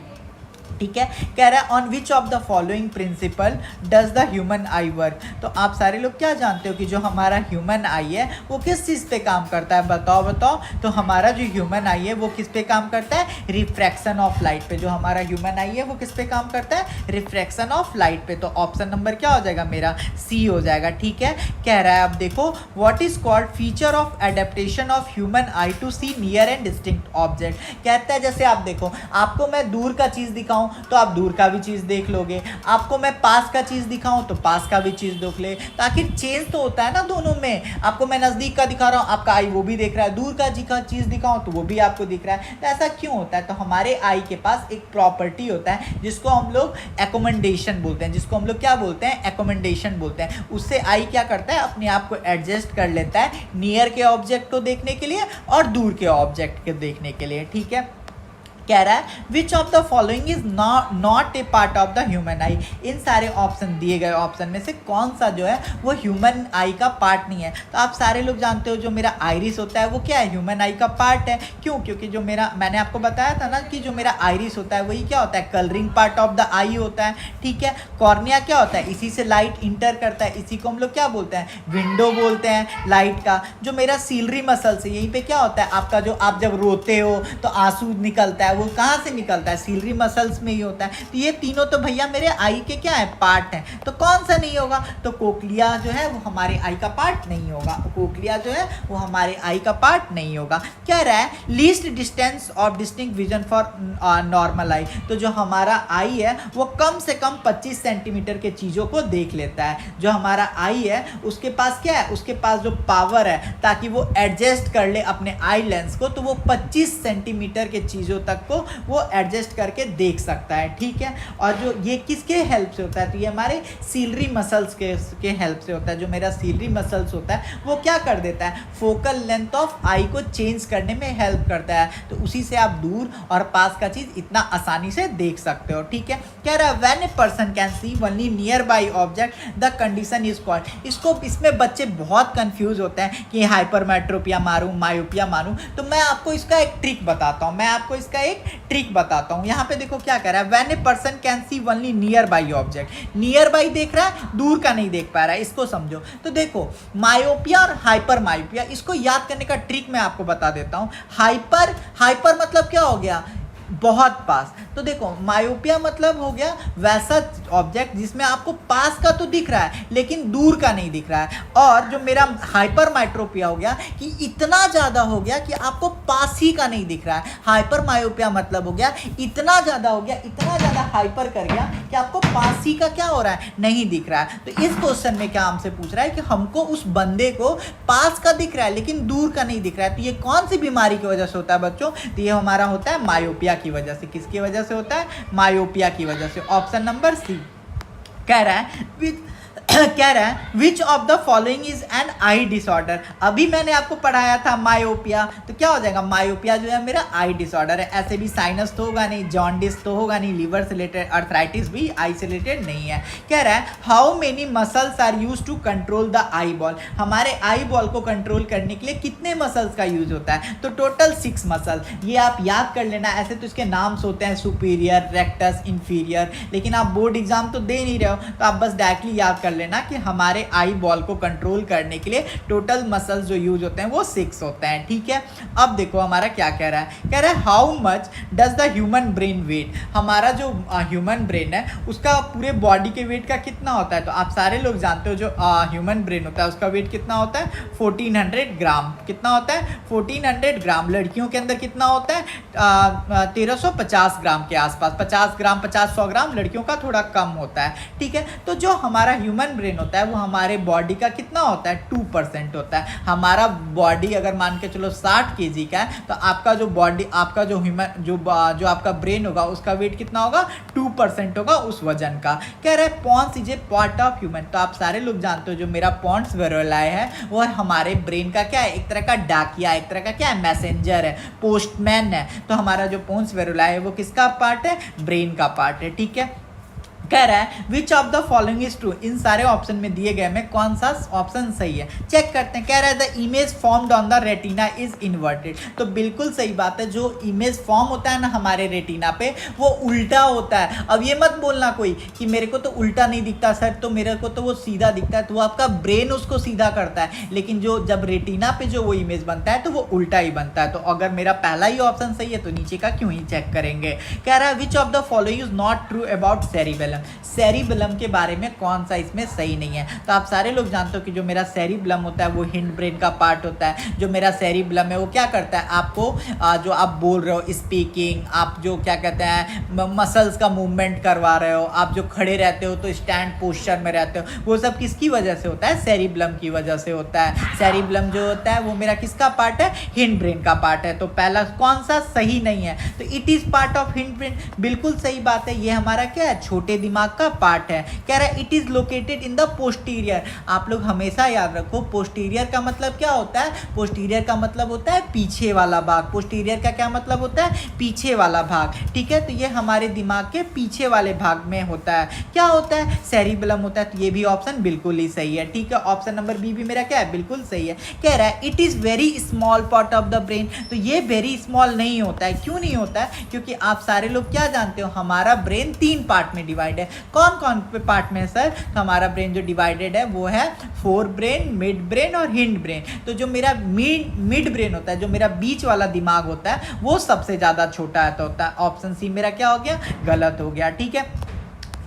A: ठीक है, कह रहा है on which of the following principle does the human eye work. तो आप सारे लोग क्या जानते हो कि जो हमारा ह्यूमन आई है वो किस चीज़ पे काम करता है, बताओ। तो हमारा जो ह्यूमन आई है वो किस पे काम करता है, रिफ्रैक्शन ऑफ लाइट पे। जो हमारा ह्यूमन आई है वो किस पे काम करता है, रिफ्रैक्शन ऑफ लाइट पे। तो ऑप्शन नंबर क्या हो जाएगा मेरा, सी हो जाएगा। ठीक है, कह रहा है अब देखो what is called feature of adaptation of human eye to see near and distinct object. कहता है जैसे आप देखो, आपको मैं दूर का चीज़ दिखाऊं तो आप दूर का भी चीज़ देख लोगे, आपको मैं पास का चीज़ दिखाऊं तो पास का भी चीज़ देख ले। तो आखिर चेंज तो होता है ना दोनों में। आपको मैं नज़दीक का दिखा रहा हूँ, आपका आई वो भी देख रहा है, दूर का चीज़ दिखाऊं तो वो भी आपको दिख रहा है। तो ऐसा क्यों होता है, तो हमारे आई के पास एक प्रॉपर्टी होता है जिसको हम लोग एकोमेंडेशन बोलते हैं। जिसको हम लोग क्या बोलते हैं, एकोमेंडेशन बोलते हैं। उससे आई क्या करता है, अपने आप को एडजस्ट कर लेता है नियर के ऑब्जेक्ट को देखने के लिए और दूर के ऑब्जेक्ट को देखने के लिए। ठीक है, कह रहा है which of the following is not a part of the human eye. इन सारे ऑप्शन दिए गए ऑप्शन में से कौन सा जो है वो ह्यूमन आई का पार्ट नहीं है। तो आप सारे लोग जानते हो जो मेरा आइरिस होता है वो क्या है, ह्यूमन आई का पार्ट है। क्यों, क्योंकि जो मेरा, मैंने आपको बताया था ना कि जो मेरा आइरिस होता है वही क्या होता है, कलरिंग पार्ट ऑफ द आई होता है। ठीक है, कॉर्निया क्या होता है, इसी से लाइट इंटर करता है, इसी को हम लोग क्या बोलते हैं, विंडो बोलते हैं लाइट का। जो मेरा सीलरी मसल्स है यहीं पे क्या होता है आपका, जो आप जब रोते हो तो आंसू निकलता है, वो कहाँ से निकलता है, सीलरी मसल्स में ही होता है। तो ये तीनों तो भैया मेरे आई के क्या है, पार्ट हैं। तो कौन सा नहीं होगा, तो कोक्लिया जो है वो हमारे आई का पार्ट नहीं होगा। कोक्लिया जो है वो हमारे आई का पार्ट नहीं होगा। क्या रहा है, least distance of distinct vision for normal eye. तो जो हमारा आई है वो कम से कम 25 सेंटीमीटर के चीज़ों को देख लेता है। जो हमारा आई है उसके पास क्या है, उसके पास जो पावर है ताकि वो एडजस्ट कर ले अपने आई लेंस को, तो वो 25 सेंटीमीटर के चीज़ों तक को वो एडजस्ट करके देख सकता है। ठीक है, और जो ये किसके हेल्प से होता है, तो ये हमारे सीलरी मसल्स के हेल्प से होता है। जो मेरा सीलरी मसल्स होता है वो क्या कर देता है, फोकल लेंथ ऑफ आई को चेंज करने में हेल्प करता है। तो उसी से आप दूर और पास का चीज़ इतना आसानी से देख सकते हो। ठीक है, कह रहा है when a person can see only near by object the condition is called. इसमें बच्चे बहुत कंफ्यूज होते हैं कि हाइपरमेट्रोपिया मारूं, मायोपिया मारूं। तो मैं आपको इसका एक ट्रिक बताता हूं, यहाँ पे देखो क्या कह रहा है, when a person can see only near by object. Near by देख रहा है, दूर का नहीं देख पा रहा है, इसको समझो। तो देखो मायोपिया और हाइपर मायोपिया, इसको याद करने का ट्रिक मैं आपको बता देता हूँ। हाइपर मतलब क्या हो गया, बहुत पास। तो देखो मायोपिया मतलब हो गया वैसा ऑब्जेक्ट जिसमें आपको पास का तो दिख रहा है लेकिन दूर का नहीं दिख रहा है। और जो मेरा हाइपर माइट्रोपिया हो गया कि इतना ज़्यादा हो गया कि आपको पास ही का नहीं दिख रहा है। हाइपर मायोपिया मतलब हो गया इतना ज़्यादा हो गया, इतना ज़्यादा हाइपर कर गया कि आपको पास ही का क्या हो रहा है, नहीं दिख रहा है। तो इस क्वेश्चन में क्या हमसे पूछ रहा है कि हमको उस बंदे को पास का दिख रहा है लेकिन दूर का नहीं दिख रहा है। तो ये कौन सी बीमारी की वजह से होता है बच्चों, तो ये हमारा होता है मायोपिया की वजह से। किसकी वजह से होता है? मायोपिया की वजह से। ऑप्शन नंबर सी कह रहा है कह रहा है which of the following is an I disorder. अभी मैंने आपको पढ़ाया था मायोपिया, तो क्या हो जाएगा? मायोपिया जो है मेरा आई डिसऑर्डर है। ऐसे भी साइनस तो होगा नहीं, जॉन्डिस तो होगा नहीं, लीवर से रिलेटेड, अर्थराइटिस भी आई से रिलेटेड नहीं है। कह रहा है how many muscles are use to control the eyeball. हमारे आई बॉल को कंट्रोल करने के लिए कितने मसल्स का यूज होता है? तो टोटल 6 मसल। ये आप याद कर लेना। ऐसे तो इसके नाम्स होते हैं सुपीरियर, रेक्टस, इंफीरियर, लेकिन आप बोर्ड एग्जाम तो दे नहीं रहे हो, तो आप बस डायरेक्टली याद कर लेना कि हमारे आई बॉल को कंट्रोल करने के लिए टोटल मसल्स जो यूज होते हैं वो 6 होते हैं। ठीक है, अब देखो हमारा क्या कह रहा है। कह रहा है how much does the human brain weight. हमारा जो ह्यूमन ब्रेन है उसका पूरे बॉडी के वेट का कितना होता है? तो आप सारे लोग जानते हो जो ह्यूमन ब्रेन होता है उसका वेट कितना होता है? 1400 ग्राम। कितना होता है? 1400 ग्राम। लड़कियों के अंदर कितना होता है? 1350 ग्राम के आसपास। 50 ग्राम, 50-100 ग्राम लड़कियों का थोड़ा कम होता है। ठीक है, तो जो हमारा ह्यूमन ब्रेन होता है वो हमारे बॉडी का कितना होता है? 2% होता है। हमारा बॉडी अगर मान के चलो 60 kg का है, तो आपका जो बॉडी, आपका जो ह्यूमन जो आपका ब्रेन होगा उसका वेट कितना होगा? 2% होगा उस वजन का। कह रहे हैं pons is a part of human. तो आप सारे लोग जानते हो जो मेरा पॉन्स वेरोलाई है वो हमारे ब्रेन का क्या है? एक तरह का डाकिया, एक तरह का क्या है? मैसेंजर है, पोस्टमैन है। तो हमारा जो पॉन्स वेरोलाई है वो किसका पार्ट है? ब्रेन का पार्ट है। ठीक है, कह रहा है which of the following is true. इन सारे ऑप्शन में दिए गए में कौन सा ऑप्शन सही है? चेक करते हैं। कह रहा है the image formed on the retina is inverted. तो बिल्कुल सही बात है। जो इमेज फॉर्म होता है ना हमारे रेटिना पे वो उल्टा होता है। अब ये मत बोलना कोई कि मेरे को तो उल्टा नहीं दिखता सर, तो मेरे को तो वो सीधा दिखता है। तो वो आपका ब्रेन उसको सीधा करता है, लेकिन जो जब रेटिना पे जो वो इमेज बनता है तो वो उल्टा ही बनता है। तो अगर मेरा पहला ही ऑप्शन सही है तो नीचे का क्यों ही चेक करेंगे। कह रहा है which of the following is not true about cerebellum. Cerebellum के बारे में कौन सा इसमें सही नहीं है? तो आप सारे लोग जानते हो कि जो मेरा सेरिबेलम होता है वो हिंड ब्रेन का पार्ट होता है। जो मेरा सेरिबेलम है वो क्या करता है? आपको जो आप बोल रहे हो स्पीकिंग, आप जो क्या कहते हैं मसल्स का मूवमेंट करवा रहे हो, आप जो खड़े रहते हो तो स्टैंड पोस्चर में रहते हो, वो सब किसकी वजह से होता है? सेरिबेलम की वजह से होता है। सेरिबेलम जो होता है वो मेरा किसका पार्ट है? हिंड ब्रेन का पार्ट है। तो पहला कौन सा सही नहीं है? तो it is part of hind brain. बिल्कुल सही बात है। ये हमारा क्या है? छोटे दिमाग का पार्ट है। कह रहा है it is located in the posterior. आप लोग हमेशा याद रखो पोस्टीरियर का मतलब क्या होता है? पोस्टीरियर का मतलब होता है पीछे वाला भाग। पोस्टीरियर का क्या मतलब होता है? पीछे वाला भाग। ठीक है, तो ये हमारे दिमाग के पीछे वाले भाग में होता है। क्या होता है? सेरिबेलम होता है। तो ये भी ऑप्शन बिल्कुल ही सही है। ठीक है, ऑप्शन नंबर बी भी मेरा क्या है? बिल्कुल सही है। कह रहा है it is very small part of the brain. तो ये वेरी स्मॉल नहीं होता है। क्यों नहीं होता है? क्योंकि आप सारे लोग क्या जानते हो हमारा ब्रेन 3 पार्ट में डिवाइड है। कौन कौन पे पार्ट में है सर? तो हमारा ब्रेन जो डिवाइडेड है वो है फोर ब्रेन, मिड ब्रेन और हिंड ब्रेन। तो जो मेरा मिड ब्रेन होता है, जो मेरा बीच वाला दिमाग होता है, वो सबसे ज्यादा छोटा होता है। ऑप्शन सी मेरा क्या हो गया? गलत हो गया। ठीक है,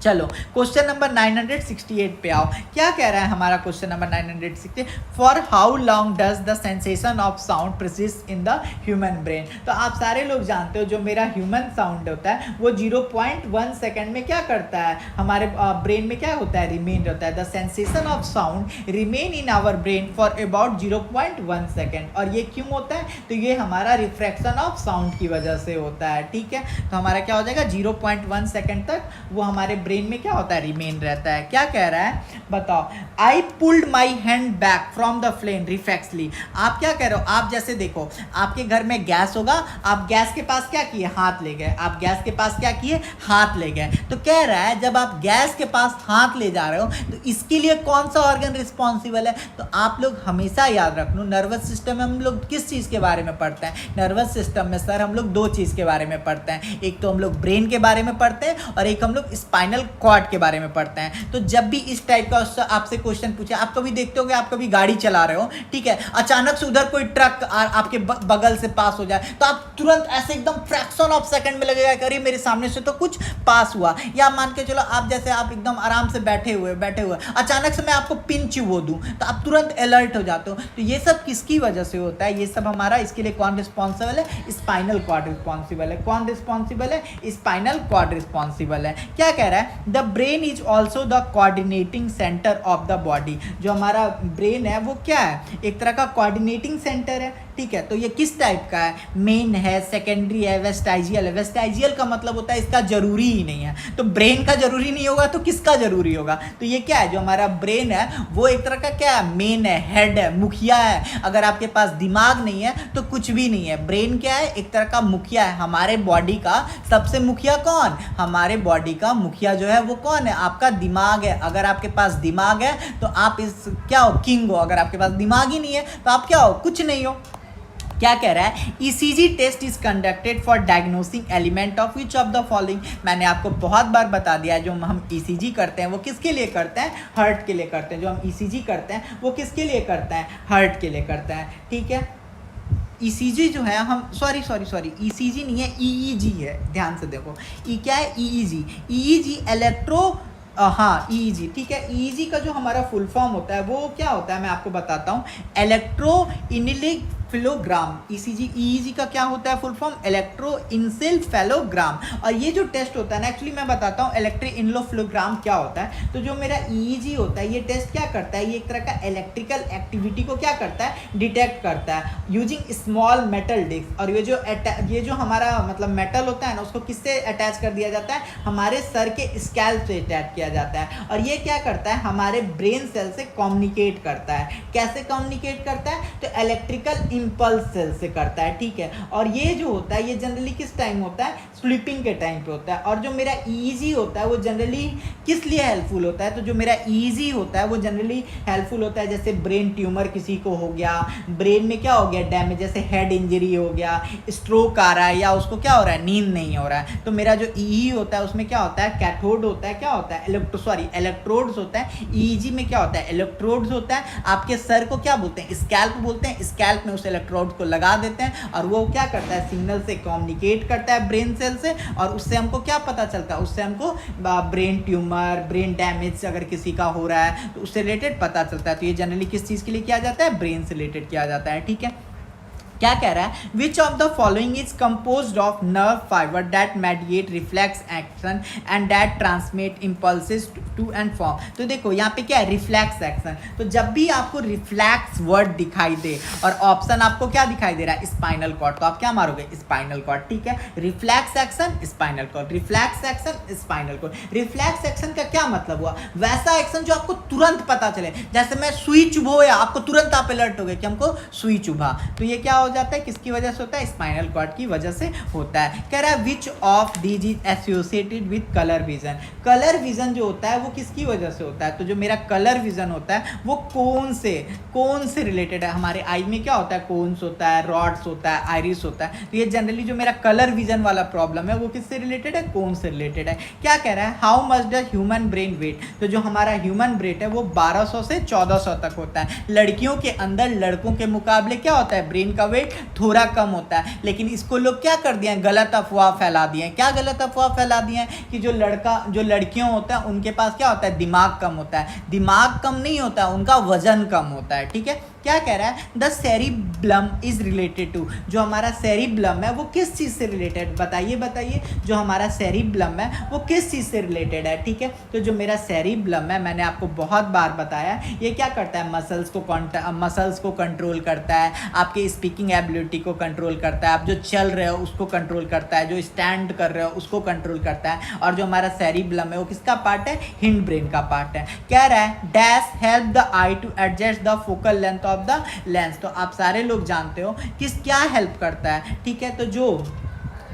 A: चलो क्वेश्चन नंबर 968 पे आओ। क्या कह रहा है हमारा question number 968? For how long does the sensation of sound persist in the human brain. तो आप सारे लोग जानते हो जो मेरा ह्यूमन साउंड होता है वो 0.1 सेकेंड में क्या करता है? हमारे ब्रेन में क्या होता है? रिमेन रहता है। The sensation of sound remain in our brain for about 0.1 second. और ये क्यों होता है? तो ये हमारा रिफ्रैक्शन ऑफ साउंड की वजह से होता है। ठीक है, तो हमारा क्या हो जाएगा? 0.1 सेकेंड तक वो हमारे ब्रेन में क्या होता है? रिमेन रहता है। क्या कह रहा है बताओ? I pulled my hand back from the flame reflexly. आप क्या कह रहे हो? आप जैसे देखो आपके घर में गैस होगा, आप गैस के पास क्या किए? हाथ ले गए। आप गैस के पास क्या किए? हाथ ले गए। तो कह रहा है जब आप गैस के पास हाथ ले जा रहे हो तो इसके लिए कौन सा ऑर्गन रिस्पॉन्सिबल है? तो आप लोग हमेशा याद रखना नर्वस सिस्टम में हम लोग किस चीज के बारे में पढ़ते हैं? नर्वस सिस्टम में सर हम लोग 2 चीज के बारे में पढ़ते हैं। एक तो हम लोग ब्रेन के बारे में पढ़ते हैं और एक हम लोग स्पाइनल कॉर्ड के बारे में पढ़ते हैं। तो जब भी इस टाइप का आपसे क्वेश्चन पूछे, आप कभी देखते हो कि आप कभी गाड़ी चला रहे हो, ठीक है, अचानक से उधर कोई ट्रक आपके बगल से पास हो जाए तो आप तुरंत ऐसे एकदम फ्रैक्शन ऑफ सेकंड में लगेगा कि अरे मेरे सामने से तो कुछ पास हुआ। या मान के चलो आप जैसे आप एकदम आराम से बैठे हुए अचानक से मैं आपको पिन चुबो दूं तो आप तुरंत अलर्ट हो जाते हो। तो ये सब किसकी वजह से होता है? ये सब हमारा इसके लिए कौन रिस्पॉन्सिबल है? स्पाइनल कॉर्ड रिस्पॉन्सिबल है। कौन रिस्पॉन्सिबल है? स्पाइनल कॉर्ड रिस्पॉन्सिबल है। क्या कह रहा है the brain is also the coordinating centre of the body. जो हमारा ब्रेन है वो क्या है, एक तरह का कोऑर्डिनेटिंग सेंटर है, ठीक है। तो ये किस टाइप का है, मेन है, सेकेंडरी है, वेस्टाइजियल है। वेस्टाइजियल का मतलब होता है इसका जरूरी ही नहीं है, तो ब्रेन का जरूरी नहीं होगा तो किसका जरूरी होगा। तो ये क्या है, जो हमारा ब्रेन है वो एक तरह का क्या है, मेन है, हेड है, मुखिया है। अगर आपके पास दिमाग नहीं है तो कुछ भी नहीं है। ब्रेन क्या है, एक तरह का मुखिया है। हमारे बॉडी का सबसे मुखिया कौन, हमारे बॉडी का मुखिया जो है वो कौन है, आपका दिमाग है। अगर आपके पास दिमाग है तो आप इस क्या हो, किंग हो। अगर आपके पास दिमाग ही नहीं है तो आप क्या हो, कुछ नहीं हो। क्या कह रहा है, ECG test is conducted for diagnosing element of which of the following. मैंने आपको बहुत बार बता दिया है, जो हम ईसीजी करते हैं वो किसके लिए करते हैं, हार्ट के लिए करते हैं। जो हम ईसीजी करते हैं वो किसके लिए करते हैं, हार्ट के लिए करते हैं, ठीक है। ईसीजी जो है हम सॉरी ईसीजी नहीं है, ईईजी है, ध्यान से देखो। ई क्या है, ईईजी इलेक्ट्रो हाँ ईईजी, ठीक है। ईईजी का जो हमारा फुल फॉर्म होता है वो क्या होता है, मैं आपको बताता हूँ, इलेक्ट्रो इनसेफेलोग्राम। ईसीजी ईईजी का क्या होता है फुल फॉर्म, इलेक्ट्रो इनसेफेलोग्राम। और ये जो टेस्ट होता है ना, एक्चुअली मैं बताता हूँ इलेक्ट्रिक इनसेफेलोग्राम क्या होता है। तो जो मेरा ईईजी होता है ये टेस्ट क्या करता है, ये एक तरह का इलेक्ट्रिकल एक्टिविटी को क्या करता है, डिटेक्ट करता है यूजिंग स्मॉल मेटल डिस्क। और ये जो हमारा मतलब मेटल होता है ना, उसको किससे अटैच कर दिया जाता है, हमारे सर के स्कैल्प से अटैच किया जाता है। और ये क्या करता है, हमारे ब्रेन सेल से कम्युनिकेट करता है। कैसे कम्युनिकेट करता है, तो इलेक्ट्रिकल इंपल्स सेल से करता है, ठीक है। और ये जो होता है ये जनरली किस टाइम होता है, स्लीपिंग के टाइम पे होता है। और जो मेरा ईईजी होता है वो जनरली किस लिए हेल्पफुल होता है, तो जो मेरा ईईजी होता है वो जनरली हेल्पफुल होता है जैसे ब्रेन ट्यूमर किसी को हो गया, ब्रेन में क्या हो गया डैमेज, जैसे हेड इंजरी हो गया, स्ट्रोक आ रहा है, या उसको क्या हो रहा है, नींद नहीं हो रहा है। तो मेरा जो ईई होता है उसमें क्या होता है, कैथोड होता है, क्या होता है, इलेक्ट्रोड्स होता है। ईईजी में क्या होता है, इलेक्ट्रोड्स होता है। आपके सर को क्या बोलते हैं, स्कैल्प बोलते हैं। स्कैल्प में उस इलेक्ट्रोड को लगा देते हैं और वो क्या करता है, सिग्नल से कम्युनिकेट करता है ब्रेन सेल से। और उससे हमको क्या पता चलता है, उससे हमको ब्रेन ट्यूमर, ब्रेन डैमेज अगर किसी का हो रहा है तो उससे रिलेटेड पता चलता है। तो ये जनरली किस चीज़ के लिए किया जाता है, ब्रेन से रिलेटेड किया जाता है, ठीक है। क्या कह रहा है, which of the following is composed of nerve fibre that mediate reflex action and that transmit impulses to and from. तो देखो यहाँ पे क्या है, रिफ्लेक्स एक्शन। तो जब भी आपको रिफ्लेक्स वर्ड दिखाई दे और ऑप्शन आपको क्या दिखाई दे रहा है, स्पाइनल कॉर्ड, तो आप क्या मारोगे, स्पाइनल कॉर्ड, ठीक है। Reflex action spinal cord, reflex action spinal cord. Reflex action का क्या मतलब हुआ, वैसा एक्शन जो आपको तुरंत पता चले। जैसे मैं सुई चुभोया, आपको तुरंत आप अलर्ट हो गए कि हमको सुई चुभा। तो ये क्या हो जाता है, किसकी वजह से होता है, स्पाइनल कॉर्ड की वजह से होता है। कह रहा है which of these is associated with colour vision. Colour vision जो होता है वो किसकी वजह से होता है, तो जो मेरा कलर विजन होता है वो कौन से रिलेटेड है। हमारे आई में क्या होता है, कोन्स होता है, रॉड्स होता है, आइरिस होता है। तो ये जनरली जो मेरा कलर विजन वाला प्रॉब्लम है वो किससे रिलेटेड है, कोन से रिलेटेड है। क्या कह रहा है, how much does human brain weight. तो जो हमारा ह्यूमन ब्रेन है वो 1200 से 1400 तक होता है। लड़कियों के अंदर लड़कों के मुकाबले क्या होता है, ब्रेन का वेट थोड़ा कम होता है। लेकिन इसको लोग क्या कर दिए हैं, गलत अफवाह फैला दिए हैं। क्या गलत अफवाह फैला दिए हैं कि जो लड़कियों होता है उनके पास क्या होता है, दिमाग कम होता है। दिमाग कम नहीं होता है, उनका वजन कम होता है, ठीक है। क्या कह रहा है, the cerebellum is related to. जो हमारा सेरिब्लम है वो किस चीज़ से रिलेटेड, बताइए जो हमारा सेरिब्लम है वो किस चीज़ से रिलेटेड है, ठीक है। तो जो मेरा सेरिब्लम है, मैंने आपको बहुत बार बताया, ये क्या करता है, मसल्स को कंट्रोल करता है, आपके स्पीकिंग एबिलिटी को कंट्रोल करता है, आप जो चल रहे हो उसको कंट्रोल करता है, जो स्टैंड कर रहे हो उसको कंट्रोल करता है। और जो हमारा सेरिब्लम है वो किसका पार्ट है, हिंड ब्रेन का पार्ट है। कह रहा है dash help the eye to adjust the focal length of the lens. तो आप सारे लोग जानते हो किस क्या हेल्प करता है, ठीक है। तो जो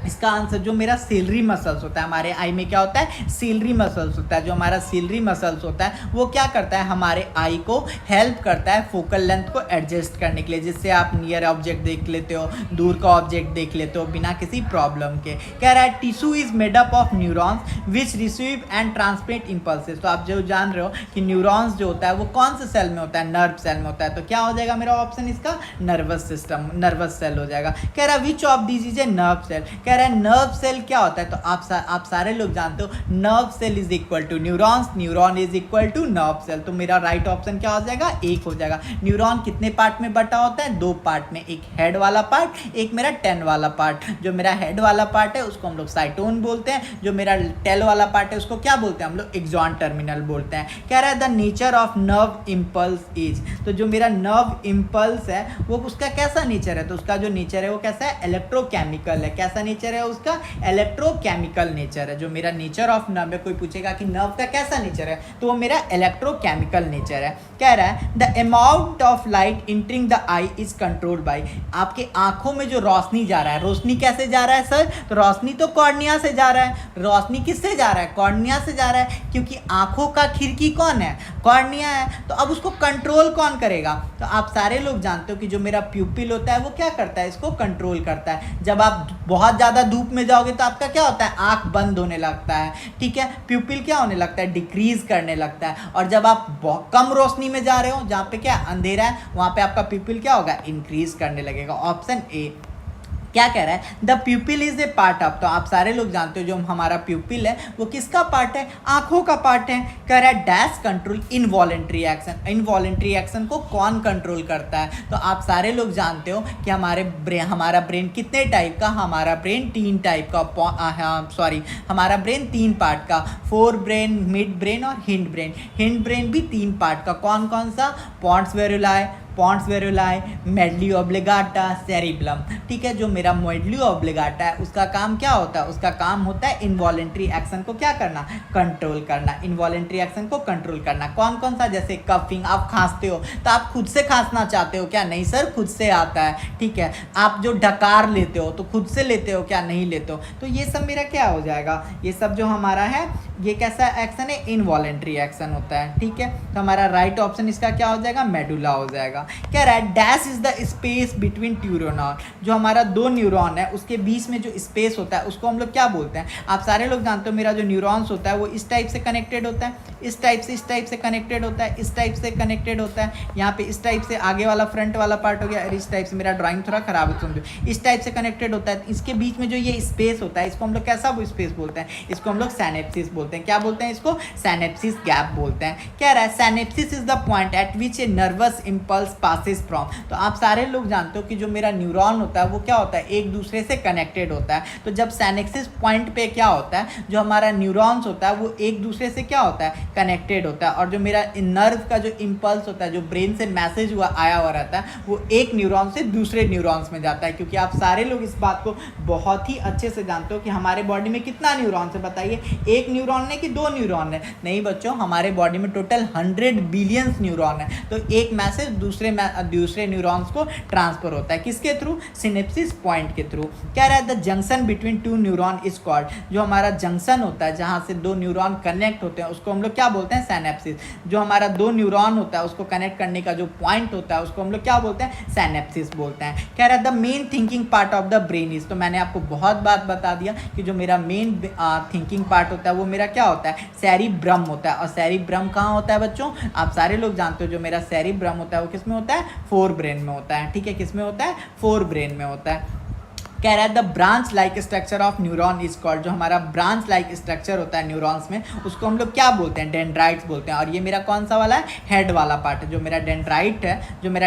A: इसका आंसर, जो मेरा सीलरी मसल्स होता है, हमारे आई में क्या होता है, सीलरी मसल्स होता है। जो हमारा सीलरी मसल्स होता है वो क्या करता है, हमारे आई को हेल्प करता है फोकल लेंथ को एडजस्ट करने के लिए, जिससे आप नियर ऑब्जेक्ट देख लेते हो, दूर का ऑब्जेक्ट देख लेते हो बिना किसी प्रॉब्लम के। कह रहा है tissue is made up of neurons which receive and transmit impulses. तो आप जो जान रहे हो कि न्यूरॉन्स जो होता है वो कौन से सेल में होता है, नर्व सेल में होता है। तो क्या हो जाएगा मेरा ऑप्शन इसका, नर्वस सिस्टम, नर्वस सेल हो जाएगा। कह रहा है which of this is a nerve cell. कह रहा है नर्व सेल क्या होता है, तो आप सारे लोग जानते हो nerve cell is equal to neurons, neuron is equal to nerve cell. तो मेरा राइट ऑप्शन क्या हो जाएगा, एक हो जाएगा। न्यूरॉन कितने पार्ट में बटा होता है, दो पार्ट में, एक हेड वाला पार्ट, एक मेरा टेल वाला पार्ट। जो मेरा हेड वाला पार्ट है उसको हम लोग साइटोन बोलते हैं, जो मेरा टेल वाला पार्ट है उसको क्या बोलते हैं हम लोग, एक्सॉन टर्मिनल बोलते हैं। कह रहा है the nature of nerve impulse is, तो जो मेरा नर्व इम्पल्स है वो उसका कैसा नेचर है, तो उसका जो नेचर है वो कैसा है, इलेक्ट्रोकेमिकल है। कैसा नेचर है उसका, इलेक्ट्रोकेमिकल नेचर है। जो मेरा नेचर ऑफ नर्व है, कोई पूछेगा कि नर्व का कैसा नेचर है, तो वो मेरा इलेक्ट्रोकेमिकल नेचर है। कह रहा है the amount of light entering the eye is controlled by, आपके आंखों में जो रोशनी जा रहा है, रोशनी कैसे जा रहा है सर, तो रोशनी तो कॉर्निया से जा रहा है। रोशनी किससे जा रहा है, कॉर्निया से जा रहा है, क्योंकि आंखों का खिड़की कौन है, कॉर्निया है। तो अब उसको कंट्रोल कौन करेगा, तो आप सारे लोग जानते हो कि जो मेरा प्यूपिल होता है वो क्या करता है, इसको कंट्रोल करता है। जब आप बहुत ज़्यादा धूप में जाओगे तो आपका क्या होता है, आंख बंद होने लगता है, ठीक है। प्यूपिल क्या होने लगता है, डिक्रीज करने लगता है। और जब आप बहुत कम रोशनी में जा रहे हो, जहाँ पे क्या अंधेरा है, वहाँ पे आपका प्यूपिल क्या होगा, इंक्रीज करने लगेगा। ऑप्शन ए क्या कह रहा है, the प्यूपिल is a part of, तो आप सारे लोग जानते हो जो हमारा प्यूपिल है वो किसका पार्ट है, आंखों का पार्ट है। कह रहा है dash control involuntary action, involuntary action को कौन कंट्रोल करता है, तो आप सारे लोग जानते हो कि हमारा ब्रेन कितने टाइप का, हमारा ब्रेन 3 टाइप का, हमारा ब्रेन 3 पार्ट का, फोर ब्रेन, मिड ब्रेन और हिंड ब्रेन। हिंड ब्रेन भी 3 पार्ट का, कौन कौन सा, पॉन्स वेरुलाई, मेडली ऑब्लिगाटा, सेरिब्लम, ठीक है। जो मेरा मेडली ऑब्लिगाटा है उसका काम क्या होता है, उसका काम होता है इनवॉलेंट्री एक्शन को क्या करना, कंट्रोल करना, इनवॉलेंट्री एक्शन को कंट्रोल करना। कौन कौन सा, जैसे कफिंग, आप खांसते हो तो आप खुद से खांसना चाहते हो क्या, नहीं सर खुद से आता है, ठीक है। आप जो डकार लेते हो तो खुद से लेते हो क्या, नहीं लेते हो। तो ये सब मेरा क्या हो जाएगा, ये सब जो हमारा है ये कैसा एक्शन है, इनवॉलेंट्री एक्शन होता है, ठीक है। तो हमारा राइट ऑप्शन इसका क्या हो जाएगा, मेडुला हो जाएगा। कह रहा है dash is the space between neuron, जो हमारा 2 न्यूरॉन है उसके बीच में जो स्पेस होता है उसको हम लोग क्या बोलते हैं। आप सारे लोग जानते हो मेरा जो न्यूरॉन्स होता है वो इस टाइप से कनेक्टेड होता है, इस टाइप से कनेक्टेड होता है, इस टाइप से कनेक्टेड होता है। यहाँ पे इस टाइप से आगे वाला फ्रंट वाला पार्ट हो गया, और इस टाइप से, मेरा ड्राइंग थोड़ा खराब है समझो, इस टाइप से कनेक्टेड होता है। इसके बीच में जो ये स्पेस होता है इसको हम लोग कैसा वो स्पेस बोलते हैं, इसको हम लोग सैनेप्सिस बोलते हैं। क्या बोलते हैं इसको, सैनेप्सिस गैप बोलते हैं। कह रहा है synapsis is the point eight which a nervous impulse passes from, तो आप सारे लोग जानते हो कि जो मेरा न्यूरॉन होता है वो क्या होता है, एक दूसरे से कनेक्टेड होता है। तो जब सैनेप्सिस पॉइंट पे क्या होता है, जो हमारा न्यूरॉन्स होता है वो एक दूसरे से क्या होता है, कनेक्टेड होता है। और जो मेरा नर्व का जो इंपल्स होता है, जो ब्रेन से मैसेज आया हुआ रहता है, वो एक न्यूरॉन से दूसरे न्यूरॉन्स में जाता है। क्योंकि आप सारे लोग इस बात को बहुत ही अच्छे से जानते हो कि हमारे बॉडी में कितना न्यूरॉन्स है, बताइए, एक न्यूरॉन है कि 2 न्यूरॉन है, नहीं बच्चों, हमारे बॉडी में टोटल 100 बिलियंस न्यूरॉन है। तो एक मैसेज दूसरे न्यूरॉन्स को ट्रांसफर होता है, किसके थ्रू, सिनेप्सिस पॉइंट के थ्रू। कह रहा है the junction between 2 neuron is called, जो हमारा जंक्शन होता है जहाँ से 2 न्यूरॉन कनेक्ट होते हैं उसको हम लोग क्या बोलते हैं, सैनेप्सिस। जो हमारा 2 न्यूरॉन होता है उसको कनेक्ट करने का जो पॉइंट होता है उसको हम लोग क्या बोलते हैं, सैनेप्सिस बोलते हैं। कह रहा है the main thinking part of the brain is, तो मैंने आपको बहुत बात बता दिया कि जो मेरा मेन थिंकिंग पार्ट होता है वो मेरा क्या होता है, सेरिब्रम होता है। और सेरिब्रम कहाँ होता है बच्चों, आप सारे लोग जानते हो जो मेरा सेरिब्रम होता है वो किस में होता है, 4 ब्रेन में होता है, ठीक है। किस में होता है, 4 ब्रेन में होता है। कह रहा है the branch like structure of neuron is called, जो हमारा ब्रांच लाइक स्ट्रक्चर होता है न्यूरॉन्स में उसको हम लोग क्या बोलते हैं, डेंड्राइट्स बोलते हैं। और ये मेरा कौन सा वाला है, हेड वाला पार्ट है। जो मेरा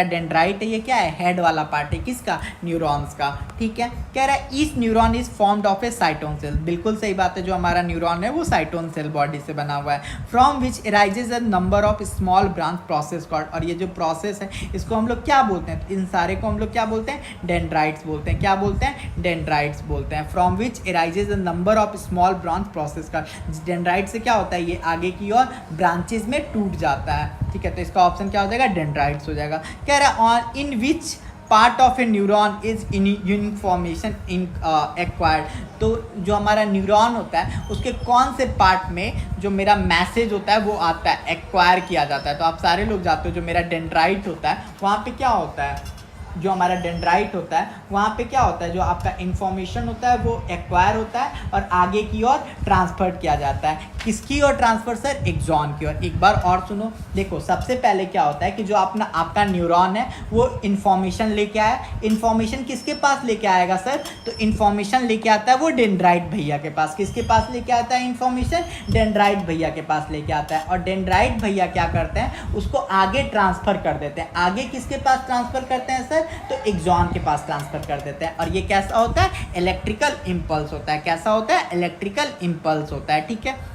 A: डेंड्राइट है ये क्या है, हेड वाला पार्ट है, किसका, न्यूरॉन्स का, ठीक है। कह रहा है each neuron is formed of a cyton cell, बिल्कुल सही बात है, जो हमारा न्यूरॉन है वो साइटोन सेल बॉडी से बना हुआ है। From which arises a number of small branch process called, और ये जो प्रोसेस है इसको हम लोग क्या बोलते हैं, इन सारे को हम लोग क्या बोलते हैं, डेंड्राइट्स बोलते हैं। क्या बोलते हैं, डेंड्राइट्स बोलते हैं। From which arises the number of small branch process का, डेंड्राइट से क्या होता है, ये आगे की ओर ब्रांचेस में टूट जाता है, ठीक है। तो इसका ऑप्शन क्या हो जाएगा, डेंड्राइट्स हो जाएगा। कह रहा है on in which part of a neuron is information acquired, तो जो हमारा न्यूरॉन होता है उसके कौन से पार्ट में जो मेरा मैसेज होता है वो आता है, एक्वायर किया जाता है। तो आप सारे लोग जानते हो जो मेरा डेंड्राइट होता है वहाँ पे क्या होता है, जो हमारा डेंड्राइट होता है वहाँ पे क्या होता है, जो आपका इंफॉर्मेशन होता है वो एक्वायर होता है और आगे की ओर ट्रांसफर किया जाता है। किसकी ओर ट्रांसफर सर? एक्सॉन की ओर। एक बार और सुनो, देखो सबसे पहले क्या होता है कि जो अपना आपका न्यूरॉन है वो इन्फॉर्मेशन लेके आया। इन्फॉर्मेशन किसके पास लेके आएगा सर? तो इन्फॉर्मेशन लेके आता है वो डेंड्राइट भैया के पास। किसके पास लेके आता है इन्फॉर्मेशन? डेंड्राइट भैया के पास लेके आता है। और डेंड्राइट भैया क्या करते हैं, उसको आगे ट्रांसफर कर देते हैं। आगे किसके पास ट्रांसफर करते हैं सर? तो एक्सॉन के पास ट्रांसफर कर देते हैं। और ये कैसा होता है? इलेक्ट्रिकल इम्पल्स होता है। कैसा होता है? इलेक्ट्रिकल इम्पल्स होता है। ठीक है,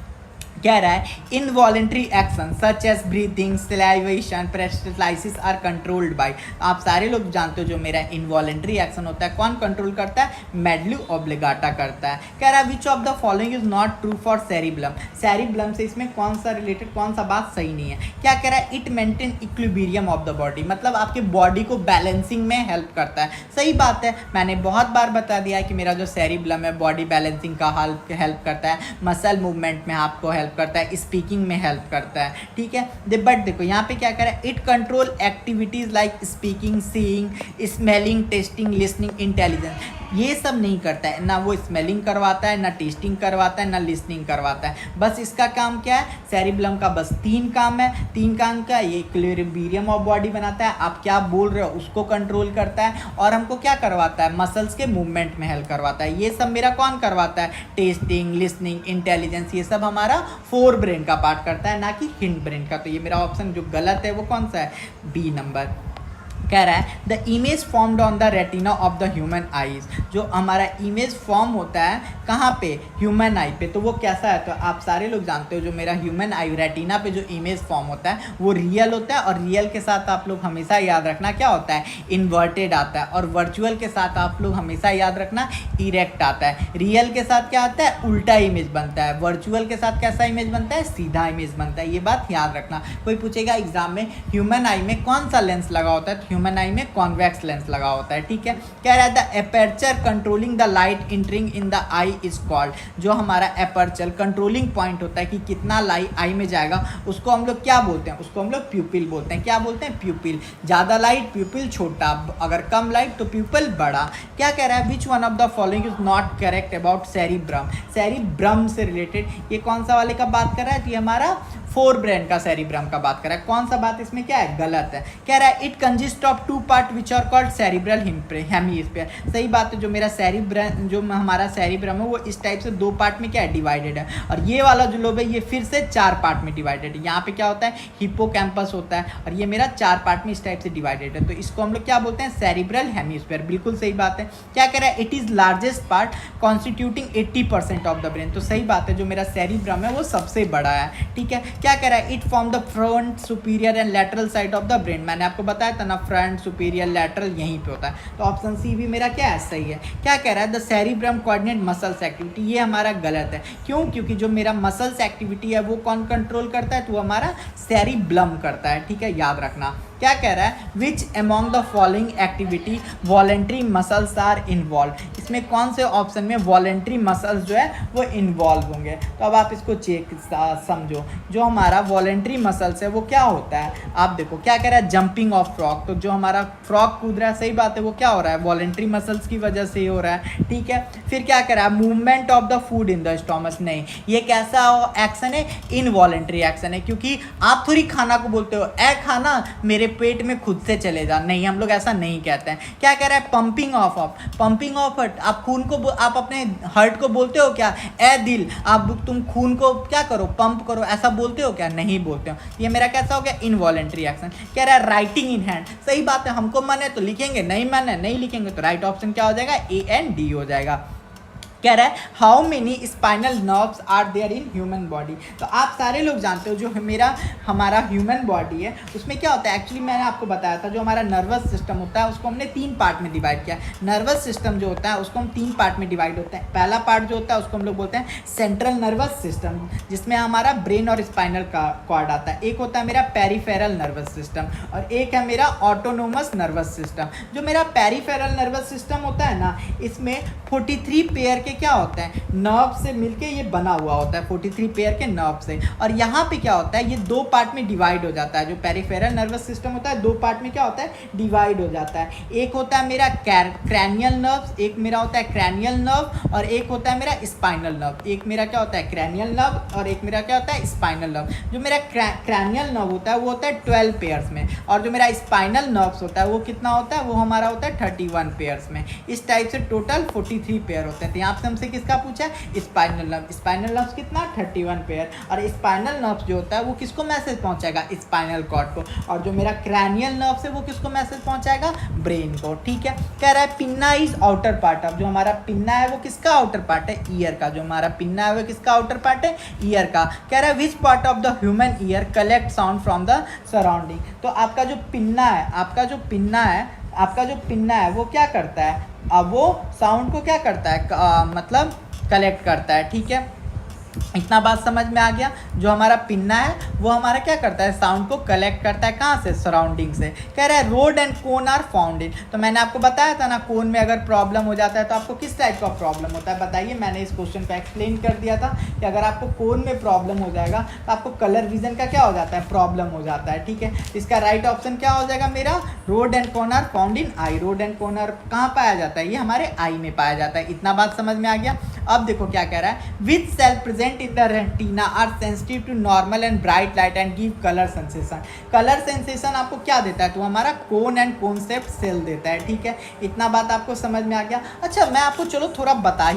A: कह रहा है involuntary action such as breathing, salivation, peristalsis are controlled by. आप सारे लोग जानते हो जो मेरा इनवॉलेंट्री एक्शन होता है कौन कंट्रोल करता है? मेडुला ऑब्लिगाटा करता है। कह रहा है which of the following is not true for cerebellum. Cerebellum से इसमें कौन सा रिलेटेड, कौन सा बात सही नहीं है? क्या कह रहा है? It maintain equilibrium of the body, मतलब आपके बॉडी को बैलेंसिंग में हेल्प करता है। सही बात है, मैंने बहुत बार बता दिया है कि मेरा जो सेरिब्लम है बॉडी बैलेंसिंग का हेल्प करता है, मसल मूवमेंट में आपको हेल्प करता है, स्पीकिंग में हेल्प करता है। ठीक है, बट देखो यहाँ पे क्या करें, it control activities like speaking, seeing, smelling, testing, listening, intelligence. ये सब नहीं करता है, ना वो स्मेलिंग करवाता है, ना टेस्टिंग करवाता है, ना लिसनिंग करवाता है। बस इसका काम क्या है? सेरिब्लम का बस 3 काम है। 3 काम का ये इक्विलिब्रियम ऑफ बॉडी बनाता है, आप क्या बोल रहे हो उसको कंट्रोल करता है, और हमको क्या करवाता है? मसल्स के मूवमेंट में हेल्प करवाता है। ये सब मेरा कौन करवाता है? टेस्टिंग, लिसनिंग, इंटेलिजेंस, ये सब हमारा फोर ब्रेन का पार्ट करता है, ना कि हिंड ब्रेन का। तो ये मेरा ऑप्शन जो गलत है वो कौन सा है? B number. कह रहा है the image formed on the retina of the human eyes. जो हमारा इमेज फॉर्म होता है कहाँ पे? ह्यूमन आई पे। तो वो कैसा है? तो आप सारे लोग जानते हो जो मेरा ह्यूमन आई रेटिना पे जो इमेज फॉर्म होता है वो रियल होता है, और रियल के साथ आप लोग हमेशा याद रखना क्या होता है? इन्वर्टेड आता है। और वर्चुअल के साथ आप लोग हमेशा याद रखना इरेक्ट आता है। रियल के साथ क्या आता है? उल्टा इमेज बनता है। वर्चुअल के साथ कैसा इमेज बनता है? सीधा इमेज बनता है। ये बात याद रखना। कोई पूछेगा एग्जाम में ह्यूमन आई में कौन सा लेंस लगा होता है? ह्यूमन आई में कॉन्वेक्स लेंस लगा होता है। ठीक है, कह रहा है the aperture controlling the light entering in the eye is called. जो हमारा एपर्चर कंट्रोलिंग पॉइंट होता है कि कितना लाइट आई में जाएगा, उसको हम लोग क्या बोलते हैं? उसको हम लोग प्यूपिल बोलते हैं। क्या बोलते हैं? प्यूपिल। ज़्यादा लाइट प्यूपिल छोटा, अगर कम लाइट तो प्यूपिल बड़ा। क्या कह रहा है? Which one of the following is not correct about cerebrum. Cerebrum से रिलेटेड ये कौन सा वाले का बात कर रहा है? कि हमारा फोर ब्रेन का सेरिब्रम का बात कर रहा है। कौन सा बात इसमें क्या है? गलत है। कह रहा है it consist of 2 part which are called cerebral hemisphere. सही बात है, जो मेरा सेरिब्रम, जो हमारा सेरिब्रम है वो इस टाइप से 2 पार्ट में क्या है? डिवाइडेड है। और ये वाला जो लोब है ये फिर से 4 पार्ट में डिवाइडेड है। यहाँ पे क्या होता है? हिप्पोकैम्पस होता है, और ये मेरा 4 पार्ट में इस टाइप से डिवाइडेड है। तो इसको हम लोग क्या बोलते हैं? Cerebral hemisphere. बिल्कुल सही बात है। क्या कह रहा है? It is largest part constituting 80% of the brain. तो सही बात है, जो मेरा सेरिब्रम है वो सबसे बड़ा है। ठीक है, क्या कह रहा है? It form the front, superior and lateral side of the brain. मैंने आपको बताया था ना, फ्रंट, सुपीरियर, लैटरल यहीं पे होता है। तो ऑप्शन सी भी मेरा क्या है? सही है। क्या कह रहा है? The cerebrum coordinate muscles activity. ये हमारा गलत है। क्यों? क्योंकि जो मेरा मसल्स एक्टिविटी है वो कौन कंट्रोल करता है? तो हमारा सेरिब्लम करता है। ठीक है, याद रखना। क्या कह रहा है? Which among the following activity voluntary muscles are involve. इसमें कौन से ऑप्शन में वॉलेंट्री मसल्स जो है वो इन्वॉल्व होंगे? तो अब आप इसको चेक समझो। जो हमारा वॉलेंट्री मसल्स है वो क्या होता है? आप देखो क्या कह रहा है? Jumping of frog. तो जो हमारा फ्रॉग कूद रहा है, सही बात है, वो क्या हो रहा है? वॉलेंट्री मसल्स की वजह से ही हो रहा है। ठीक है, फिर क्या कह रहा है? Movement of the food in the stomach. नहीं, ये कैसा एक्शन है? इनवॉलेंट्री एक्शन है। क्योंकि आप थोड़ी खाना को बोलते हो ए खाना मेरे पेट में खुद से चले जा, नहीं, हम लोग ऐसा नहीं कहते हैं। क्या कह रहा है? Pumping of pumping of heart. आप खून को, आप अपने हर्ट को बोलते हो क्या ए दिल, आप तुम खून को क्या करो? पंप करो, ऐसा बोलते हो क्या? नहीं बोलते हो। ये मेरा कैसा हो गया? Involuntary action. कह रहा है राइटिंग इन हैंड। सही बात है, हमको मन है तो लिखेंगे, नहीं मन है नहीं लिखेंगे। तो राइट ऑप्शन क्या हो जाएगा? ए एंड डी हो जाएगा। कह रहा है how many spinal nerves are there in human body. तो आप सारे लोग जानते हो जो हमारा ह्यूमन बॉडी है उसमें क्या होता है? एक्चुअली मैंने आपको बताया था, जो हमारा नर्वस सिस्टम होता है उसको हमने 3 पार्ट में डिवाइड किया। नर्वस सिस्टम जो होता है उसको हम 3 पार्ट में डिवाइड होते हैं। पहला पार्ट जो होता है उसको हम लोग बोलते हैं सेंट्रल नर्वस सिस्टम, जिसमें हमारा ब्रेन और स्पाइनल कॉर्ड आता है। एक होता है मेरा पेरिफेरल नर्वस सिस्टम, और एक है मेरा ऑटोनोमस नर्वस सिस्टम। जो मेरा पेरिफेरल नर्वस सिस्टम होता है ना, इसमें 43 पेयर के मिलके क्या होता है, नर्व से मिलके ये बना हुआ होता है 43 पेयर के नर्व से। और यहाँ पे क्या होता है, ये दो पार्ट में डिवाइड हो जाता है। जो पेरिफेरल नर्वस सिस्टम होता है दो पार्ट में क्या होता है, डिवाइड हो जाता है। एक होता है मेरा क्रैनियल नर्व, एक मेरा होता है क्रैनियल नर्व, और एक होता है मेरा स्पाइनल नर्व। एक मेरा क्या होता है, क्रैनियल नर्व, और एक मेरा क्या होता है, स्पाइनल नर्व। जो मेरा क्रैनियल नर्व होता है वो होता है 12 पेयर्स में, और जो मेरा स्पाइनल नर्व्स होता है वो कितना होता है, वो हमारा होता है 31 पेयर्स में। इस टाइप से टोटल 43 पेयर होते हैं। तो यहाँ पे हमसे किसका पूछा है, स्पाइनल नर्व। स्पाइनल नर्व्स कितना, 31 पेयर। और स्पाइनल नर्व्स जो होता है वो किसको मैसेज पहुंचाएगा, स्पाइनल कॉर्ड को। और जो मेरा क्रैनियल नर्व है वो किसको मैसेज पहुंचाएगा, ब्रेन को। ठीक है, कह रहा है pinna is outer part of, जो हमारा पिन्ना है वो किसका आउटर पार्ट है, ईयर का। जो हमारा पिन्ना है वो किसका आउटर पार्ट है, ईयर का। कह रहा है which part of the human year collect sound from the surrounding. तो आपका जो पिन्ना है, आपका जो पिन्ना है वो क्या करता है, अब वो साउंड को क्या करता है, मतलब कलेक्ट करता है। ठीक है, इतना बात समझ में आ गया। जो हमारा पिन्ना है वो हमारा क्या करता है, साउंड को कलेक्ट करता है, कहाँ से, सराउंडिंग से। कह रहा है rod and cone are found in. तो मैंने आपको बताया था ना, कोन में अगर प्रॉब्लम हो जाता है तो आपको किस टाइप का प्रॉब्लम होता है, बताइए। मैंने इस क्वेश्चन को एक्सप्लेन कर दिया था कि अगर आपको कोन में प्रॉब्लम हो जाएगा तो आपको कलर विजन का क्या हो जाता है, प्रॉब्लम हो जाता है। ठीक है, इसका राइट ऑप्शन क्या हो जाएगा मेरा, rod and cone are found in eye. Rod and cone are कहाँ पाया जाता है, ये हमारे आई में पाया जाता है। इतना बात समझ में आ गया। अब देखो क्या कह रहा है, which cell present in the retina are sensitive to normal and bright light and give colour sensation. Colour sensation आपको क्या देता है, तो हमारा कोन एंड कॉन्सेप्ट सेल देता है। ठीक है, इतना बात आपको समझ में आ गया। अच्छा, मैं आपको चलो थोड़ा बता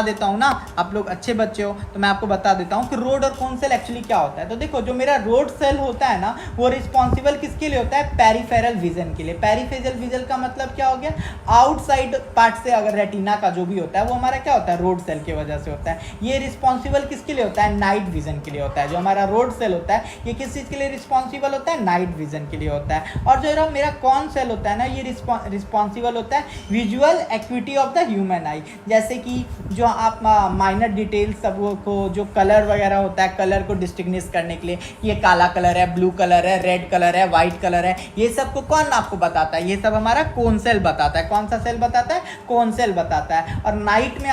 A: देता हूँ ना, आप लोग अच्छे बच्चे हो तो मैं आपको बता देता हूँ कि रोड और कोन सेल एक्चुअली क्या होता है। तो देखो, जो मेरा रोड सेल होता है ना, वो रिस्पॉन्सिबल किसके लिए होता है, पेरिफेरल विजन के लिए। पेरिफेरल विजन का मतलब क्या हो गया, आउटसाइड पार्ट से अगर रेटिना का जो भी होता है वो हमारा क्या होता है, रोड सेल की वजह से होता है। ये रिस्पॉन्सिबल किसके लिए होता है, नाइट विजन के लिए होता है। जो हमारा रोड सेल होता है ये किस चीज़ के लिए रिस्पॉन्सिबल होता है, नाइट विजन के लिए होता है। और जो मेरा कौन सेल होता है ना, ये रिस्पॉन्सिबल होता है visual equity of the human आई। जैसे कि जो आप माइनर डिटेल्स सब को, जो कलर वगैरह होता है, कलर को डिस्टिंग्विश करने के लिए, ये काला कलर है, ब्लू कलर है, रेड कलर है, वाइट कलर है, ये सब को कौन आपको बताता है, ये सब हमारा कौन सेल बताता है। कौन सा सेल बताता है, कौन सेल बताता है। और नाइट में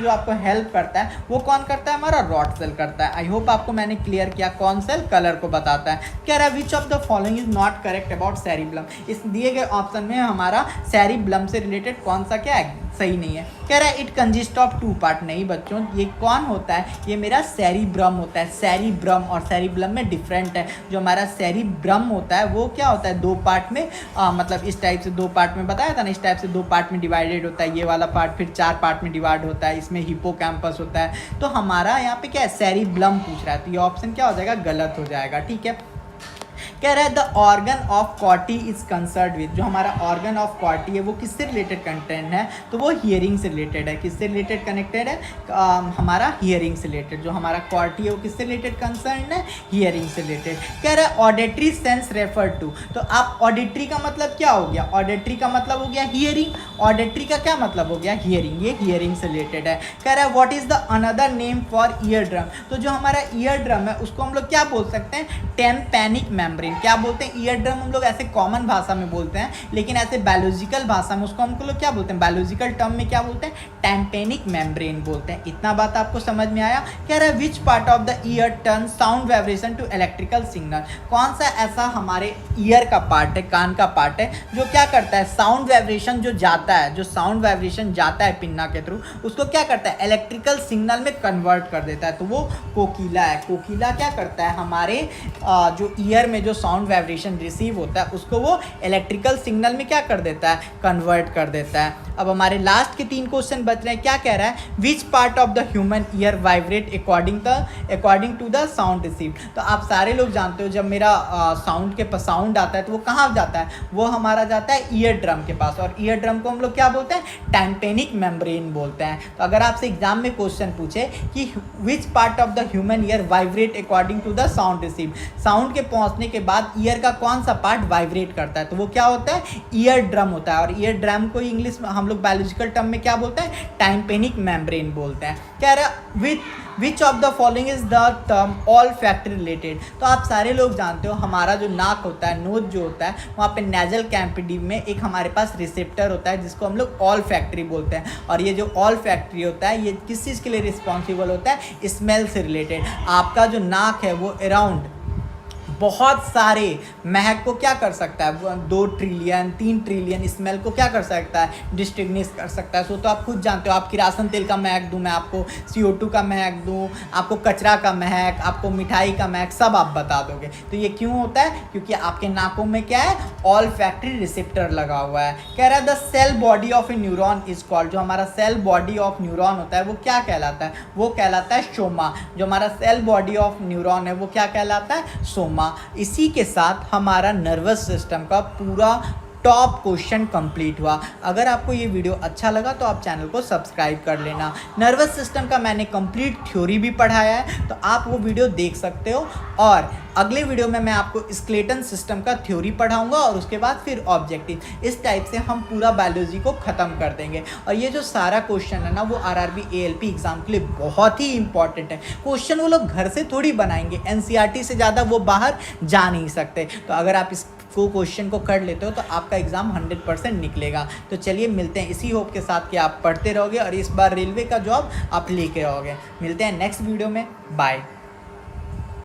A: आपको हेल्प करता है वो कौन करता है, हमारा रॉड सेल करता है। आई होप आपको मैंने क्लियर किया, कौन सेल कलर को बताता है। कह रहा है which of the following is not correct about cerebellum. इस दिए गए ऑप्शन में हमारा सेरिब्लम से रिलेटेड कौन सा क्या है, सही नहीं है। कह रहा है इट कंजिस्ट ऑफ 2 पार्ट। नहीं बच्चों, ये कौन होता है, ये मेरा सेरिब्रम होता है। सेरिब्रम और सेरिब्लम में डिफरेंट है। जो हमारा सेरिब्रम होता है वो क्या होता है, 2 पार्ट में, मतलब इस टाइप से 2 पार्ट में बताया था ना, इस टाइप से 2 पार्ट में डिवाइडेड होता है। ये वाला पार्ट फिर 4 पार्ट में डिवाइड होता है, इसमें हिपोकैम्पस होता है। तो हमारा यहाँ पे क्या है, सेरिब्लम पूछ रहा है, तो ये ऑप्शन क्या हो जाएगा, गलत हो जाएगा। ठीक है, कह रहा है the organ of कॉर्टी is concern with. जो हमारा ऑर्गन ऑफ कॉर्टी है वो किससे रिलेटेड कंटेंट है, तो वो हियरिंग से रिलेटेड है। किससे रिलेटेड कनेक्टेड है, हमारा हियरिंग से रिलेटेड। जो हमारा कॉर्टी है वो किससे रिलेटेड कंसर्न है, हियरिंग से रिलेटेड। कह रहा है ऑडिटरी सेंस रेफर टू। तो आप ऑडिटरी का मतलब क्या हो गया, ऑडिटरी का मतलब हो गया हियरिंग। ऑडिटरी का क्या मतलब हो गया, हियरिंग। ये हियरिंग से रिलेटेड है। कह रहा है what is the another name for ear drum. तो जो हमारा ईयर ड्रम है उसको हम लोग क्या बोल सकते हैं, टेम्पैनिक मेम्ब्रेन। क्या बोलते हैं, ईयर ड्रम हम लोग ऐसे कॉमन भाषा में बोलते हैं, लेकिन ऐसे बायोलॉजिकल भाषा में उसको हम लोग क्या बोलते हैं, बायोलॉजिकल टर्म में क्या बोलते हैं, टेम्पेनिक मेम्ब्रेन बोलते हैं। इतना बात आपको समझ में आया। कह रहा है which part of the ear turn sound vibration to electrical signal. कौन सा ऐसा हमारे ईयर का पार्ट है, कान का पार्ट है, जो क्या करता है, साउंड वाइब्रेशन जो जाता है, जो साउंड वाइब्रेशन जाता है पिन्ना के थ्रू, उसको क्या करता है, इलेक्ट्रिकल सिग्नल में कन्वर्ट कर देता है। तो वो कोकिला है। कोकिला क्या करता है, हमारे जो ईयर में जो साउंड वाइब्रेशन रिसीव होता है उसको वो इलेक्ट्रिकल सिग्नल में क्या कर देता है, कन्वर्ट कर देता है। अब हमारे लास्ट के 3 क्वेश्चन बच रहे हैं। क्या कह रहा है, which part of the human ear vibrate according to the sound receive. तो आप सारे लोग जानते हो जब मेरा साउंड आता है तो वो कहाँ जाता है, वो हमारा जाता है ईयर ड्रम के पास। और ईयर ड्रम को हम लोग क्या बोलते हैं, टेम्पेनिक मेम्ब्रेन बोलते हैं। तो अगर आपसे एग्जाम में क्वेश्चन पूछे कि which part of the human ear vibrate according to the sound receive, sound के पहुँचने के बाद ईयर का कौन सा पार्ट वाइब्रेट करता है, तो वो क्या होता है, ईयर ड्रम होता है। और ईयर ड्रम को इंग्लिश में हम लोग बायोलॉजिकल टर्म में क्या बोलते हैं, टाइम्पेनिक मेम्ब्रेन बोलते हैं। कह रहा विच of the following is the term all factory related. तो आप सारे लोग जानते हो हमारा जो नाक होता है, नोज जो होता है, वहाँ पे नेजल कैम्पिडी में एक हमारे पास रिसेप्टर होता है जिसको हम लोग ऑल फैक्ट्री बोलते हैं। और ये जो ऑल फैक्ट्री होता है ये किस चीज़ के लिए रिस्पॉन्सिबल होता है, स्मेल से रिलेटेड। आपका जो नाक है वो अराउंड बहुत सारे महक को क्या कर सकता है, 2 ट्रिलियन 3 ट्रिलियन स्मेल को क्या कर सकता है, डिस्टिंग्विश कर सकता है। सो तो आप खुद जानते हो, आप किरासन तेल का महक दूँ मैं आपको, CO2 का महक दूँ आपको, कचरा का महक, आपको मिठाई का महक, सब आप बता दोगे। तो ये क्यों होता है, क्योंकि आपके नाकों में क्या है, ऑल फैक्ट्री रिसेप्टर लगा हुआ है। कह रहा है the cell body of a neuron is called, जो हमारा सेल बॉडी ऑफ न्यूरॉन होता है वो क्या कहलाता है, वो कहलाता है सोमा। जो हमारा सेल बॉडी ऑफ न्यूरॉन है वो क्या कहलाता है, सोमा। इसी के साथ हमारा नर्वस सिस्टम का पूरा टॉप क्वेश्चन कंप्लीट हुआ। अगर आपको ये वीडियो अच्छा लगा तो आप चैनल को सब्सक्राइब कर लेना। नर्वस सिस्टम का मैंने कंप्लीट थ्योरी भी पढ़ाया है, तो आप वो वीडियो देख सकते हो। और अगले वीडियो में मैं आपको स्केलेटन सिस्टम का थ्योरी पढ़ाऊंगा और उसके बाद फिर ऑब्जेक्टिव। इस टाइप से हम पूरा बायोलॉजी को ख़त्म कर देंगे। और ये जो सारा क्वेश्चन है ना, वो RRB ALP एग्ज़ाम के लिए बहुत ही इंपॉर्टेंट है। क्वेश्चन वो लोग घर से थोड़ी बनाएंगे, NCERT से ज़्यादा वो बाहर जा नहीं सकते। तो अगर आप इस क्वेश्चन को कर लेते हो तो आपका एग्ज़ाम 100% निकलेगा। तो चलिए मिलते हैं इसी होप के साथ कि आप पढ़ते रहोगे और इस बार रेलवे का जॉब आप लेके रहोगे। मिलते हैं नेक्स्ट वीडियो में, बाय।